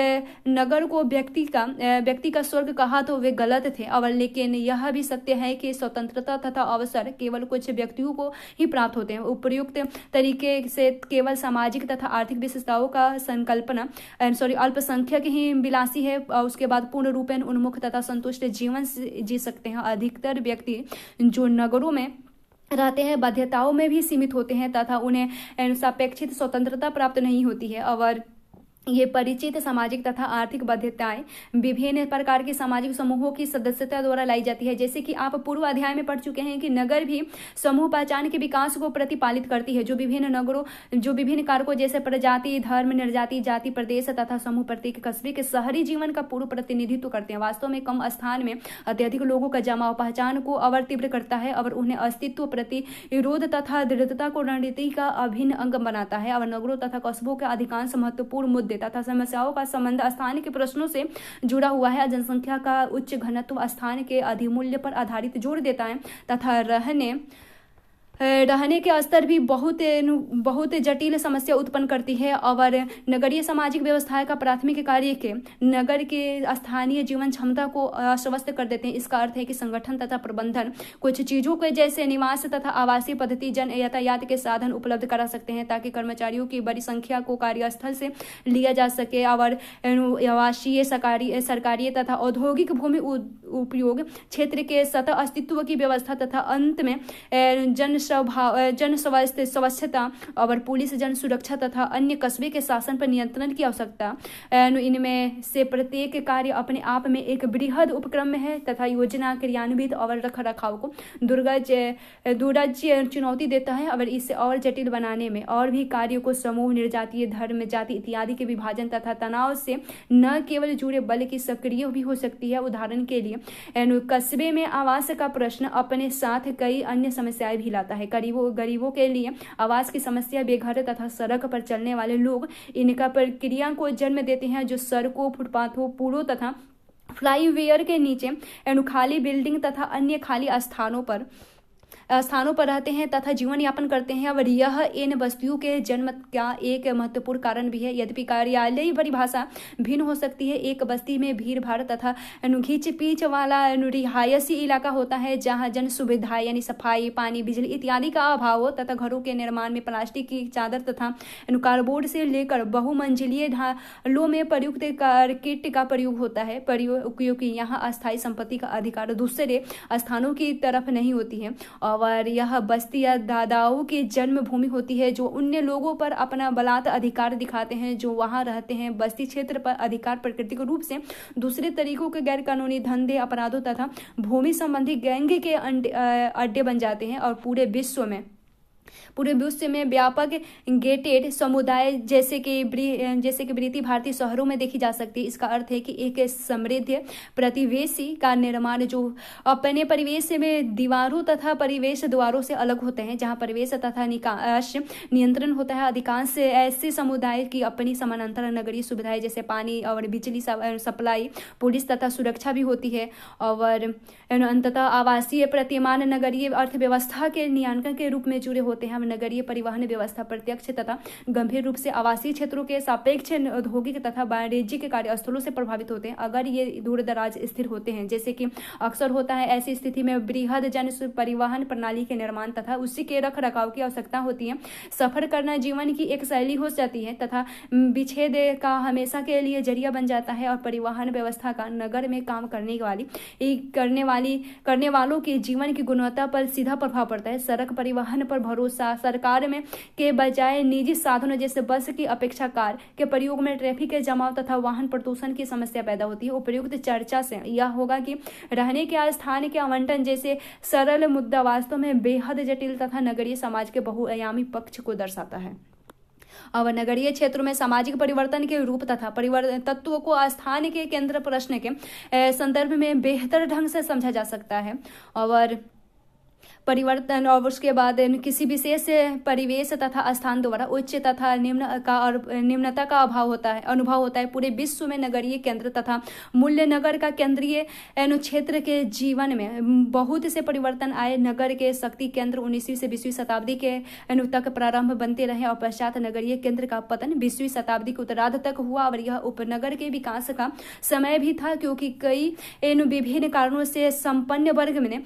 नगर को व्यक्ति का स्वर्ग कहा तो वे गलत थे। और लेकिन यह भी सत्य है कि स्वतंत्रता तथा अवसर केवल कुछ व्यक्तियों को ही प्राप्त होते हैं। उपयुक्त तरीके से केवल सामाजिक तथा आर्थिक विशेषताओं का संकल्पना अल्पसंख्यक ही विलासी है, उसके बाद पूर्ण रूपेण उन्मुख तथा संतुष्ट जीवन जी सकते हैं। अधिकतर व्यक्ति जो नगरों में रहते हैं बाध्यताओं में भी सीमित होते हैं तथा उन्हें सापेक्षित स्वतंत्रता प्राप्त नहीं होती है। और ये परिचित सामाजिक तथा आर्थिक बाध्यताएं विभिन्न प्रकार के सामाजिक समूहों की सदस्यता द्वारा लाई जाती है। जैसे कि आप पूर्व अध्याय में पढ़ चुके हैं कि नगर भी समूह पहचान के विकास को प्रतिपालित करती है, जो विभिन्न कारकों जैसे प्रजाति, धर्म, निर्जाति, जाति, प्रदेश तथा समूह प्रत्येक कस्बे के शहरी जीवन का पूर्ण प्रतिनिधित्व करते हैं। वास्तव में कम स्थान में अत्यधिक लोगों का जमाव पहचान को और तीव्र करता है और उन्हें अस्तित्व, प्रतिरोध तथा दृढ़ता को रणनीति का अभिन्न अंग बनाता है। और नगरों तथा कस्बों के अधिकांश महत्वपूर्ण मुद्दे तथा समस्याओं का संबंध स्थान के प्रश्नों से जुड़ा हुआ है। जनसंख्या का उच्च घनत्व स्थान के अधिमूल्य पर आधारित जोर देता है तथा रहने के स्तर भी बहुत जटिल समस्या उत्पन्न करती है। और नगरीय सामाजिक व्यवस्था का प्राथमिक कार्य के नगर के स्थानीय जीवन क्षमता को अस्वस्थ कर देते हैं। इसका अर्थ है कि संगठन तथा प्रबंधन कुछ चीजों के जैसे निवास तथा आवासीय पद्धति, जन यातायात के साधन उपलब्ध करा सकते हैं ताकि कर्मचारियों की बड़ी संख्या को कार्यस्थल से लिया जा सके। और आवासीय, सरकारी तथा औद्योगिक भूमि उपयोग क्षेत्र के सतत अस्तित्व की व्यवस्था तथा अंत में जन स्वच्छता और पुलिस, जन सुरक्षा तथा अन्य कस्बे के शासन पर नियंत्रण की आवश्यकता। इनमें से प्रत्येक कार्य अपने आप में एक बृहद उपक्रम है तथा योजना क्रियान्वित और रख रखाव को दुर्गज चुनौती देता है। और इसे और जटिल बनाने में और भी कार्यों को समूह, निर्जातीय, धर्म, जाति इत्यादि के विभाजन तथा तनाव से न केवल जुड़े बल्कि सक्रिय भी हो सकती है। उदाहरण के लिए कस्बे में आवास का प्रश्न अपने साथ कई अन्य समस्याएं भी लाता है। गरीबों के लिए आवास की समस्या, बेघर तथा सड़क पर चलने वाले लोग इनका प्रक्रिया को जन्म देते हैं जो सड़कों, फुटपाथों, पुलों तथा फ्लाईओवर के नीचे खाली बिल्डिंग तथा अन्य खाली स्थानों पर रहते हैं तथा जीवन यापन करते हैं। और यह इन बस्तियों के जन्म का एक महत्वपूर्ण कारण भी है। यद्यपि कार्यालयीय परिभाषा भिन्न हो सकती है। एक बस्ती में भीड़ भाड़ तथा खींच पीच वाला रिहायशी इलाका होता है जहां जन सुविधाएं यानी सफाई, पानी, बिजली इत्यादि का अभाव हो तथा घरों के निर्माण में प्लास्टिक की चादर तथा कार्डबोर्ड से लेकर बहुमंजिलीय ढालों में प्रयुक्त कारकेट का प्रयोग होता है, क्योंकि यहाँ अस्थायी संपत्ति का अधिकार दूसरे स्थानों की तरफ नहीं होती है। और यह बस्ती या दादाओं की जन्मभूमि होती है जो अन्य लोगों पर अपना बलात् अधिकार दिखाते हैं जो वहां रहते हैं। बस्ती क्षेत्र पर अधिकार प्राकृतिक रूप से दूसरे तरीकों के गैर कानूनी धंधे, अपराधों तथा भूमि संबंधी गैंग के अड्डे बन जाते हैं। और पूरे विश्व में व्यापक गेटेड समुदाय जैसे कि ब्रिती भारतीय शहरों में देखी जा सकती है। इसका अर्थ है कि एक समृद्ध प्रतिवेशी का निर्माण जो अपने परिवेश में दीवारों तथा परिवेश द्वारों से अलग होते हैं, जहां परिवेश तथा निकास नियंत्रण होता है। अधिकांश ऐसे समुदाय की अपनी समानांतर नगरीय सुविधाएं जैसे पानी और बिजली सप्लाई, पुलिस तथा सुरक्षा भी होती है। और अंततः आवासीय प्रतिमान नगरीय अर्थव्यवस्था के नियंत्रण के रूप में जुड़े होते हैं। नगरीय परिवहन व्यवस्था प्रत्यक्ष तथा गंभीर रूप से आवासीय क्षेत्रों के सापेक्ष औद्योगिक तथा वाणिज्यिक कार्यस्थलों से प्रभावित होते हैं अगर ये दूर दराज स्थिर होते हैं, जैसे कि अक्सर होता है। ऐसी स्थिति में बृहद जन परिवहन प्रणाली के निर्माण तथा उसी के रख रखाव की आवश्यकता होती है। सफर करना जीवन की एक शैली हो जाती है तथा विच्छेद का हमेशा के लिए जरिया बन जाता है। और परिवहन व्यवस्था का नगर में काम करने वालों के जीवन की गुणवत्ता पर सीधा प्रभाव पड़ता है। सड़क परिवहन पर भरोसा सरकार में के बजाय निजी साधनों जैसे बस की अपेक्षा कार के प्रयोग में ट्रैफिक के जमाव तथा वाहन प्रदूषण की समस्या पैदा होती है। उपयुक्त चर्चा से यह होगा कि रहने के स्थान के आवंटन जैसे सरल मुद्दा वास्तव में बेहद जटिल तथा नगरीय समाज के बहुआयामी पक्ष को दर्शाता है। और नगरीय क्षेत्रों में सामाजिक परिवर्तन के रूप तथा तत्वों को स्थान के केंद्र प्रश्न के संदर्भ में बेहतर ढंग से समझा जा सकता है। और परिवर्तन और उसके बाद किसी विशेष परिवेश तथा स्थान द्वारा उच्च तथा निम्नता का अनुभव होता है। पूरे विश्व में नगरीय केंद्र तथा मूल्य नगर का केंद्रीय क्षेत्र के जीवन में बहुत से परिवर्तन आए। नगर के शक्ति केंद्र 19वीं से 20वीं शताब्दी के तक प्रारंभ बनते रहे और पश्चात नगरीय केंद्र का पतन 20वीं शताब्दी के उत्तरार्ध तक हुआ। और यह उपनगर के विकास का समय भी था, क्योंकि कई विभिन्न कारणों से संपन्न वर्ग ने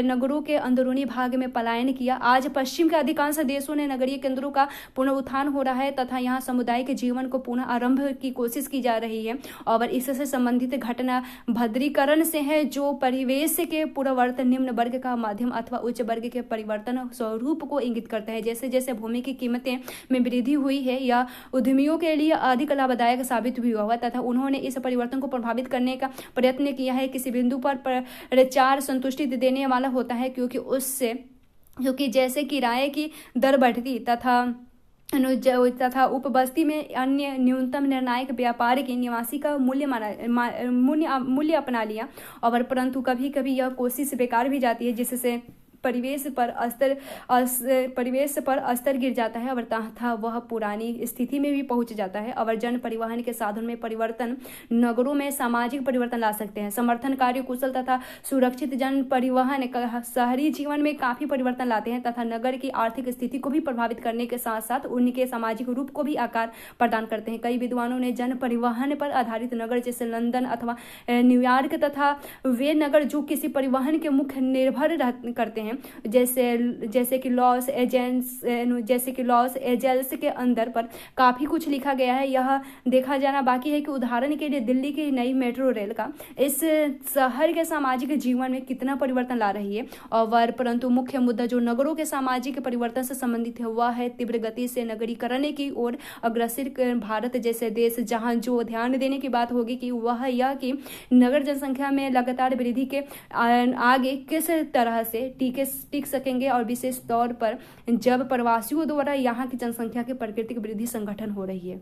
नगरों के अंदरूनी भाग में पलायन किया। आज पश्चिम के अधिकांश देशों ने नगरीय केंद्रों का पुनरुत्थान हो रहा है तथा यहाँ सामुदायिक जीवन को पुनः आरंभ की कोशिश की जा रही है। और इससे संबंधित घटना भद्रीकरण से है, जो परिवेश के पूर्ववर्तन निम्न वर्ग का माध्यम अथवा उच्च वर्ग के परिवर्तन स्वरूप को इंगित करते हैं। जैसे जैसे भूमि की कीमतें में वृद्धि हुई है, यह उद्यमियों के लिए अधिक लाभदायक साबित भी हुआ तथा उन्होंने इस परिवर्तन को प्रभावित करने का प्रयत्न किया है। किसी बिंदु पर प्रचार संतुष्टि देने वाला होता है, क्योंकि जैसे किराए की दर बढ़ती तथा उपबस्ती में अन्य न्यूनतम निर्णायक व्यापार के निवासी का मूल्य अपना लिया। और परंतु कभी कभी यह कोशिश बेकार भी जाती है, जिससे परिवेश पर अस्तर गिर जाता है और तथा वह पुरानी स्थिति में भी पहुंच जाता है। और जन परिवहन के साधन में परिवर्तन नगरों में सामाजिक परिवर्तन ला सकते हैं। समर्थन कार्य कुशल तथा सुरक्षित जन परिवहन शहरी जीवन में काफी परिवर्तन लाते हैं तथा नगर की आर्थिक स्थिति को भी प्रभावित करने के साथ साथ उनके सामाजिक रूप को भी आकार प्रदान करते हैं। कई विद्वानों ने जन परिवहन पर आधारित नगर जैसे लंदन अथवा न्यूयॉर्क तथा वे नगर जो किसी परिवहन के मुख्य निर्भर करते हैं जैसे कि लॉस एंजल्स के अंदर पर काफी कुछ लिखा गया है। यह देखा जाना बाकी है कि उदाहरण के लिए दिल्ली की नई मेट्रो रेल का इस शहर के सामाजिक जीवन में कितना परिवर्तन ला रही है। और परंतु मुख्य मुद्दा जो नगरों के सामाजिक परिवर्तन से संबंधित है वह है तीव्र गति से नगरीकरण की ओर अग्रसर भारत जैसे देश, जहां जो ध्यान देने की बात होगी कि वह यह कि नगर जनसंख्या में लगातार वृद्धि के आगे किस तरह से टिक सकेंगे और विशेष तौर पर जब प्रवासियों द्वारा यहाँ की जनसंख्या की प्राकृतिक वृद्धि संगठन हो रही है।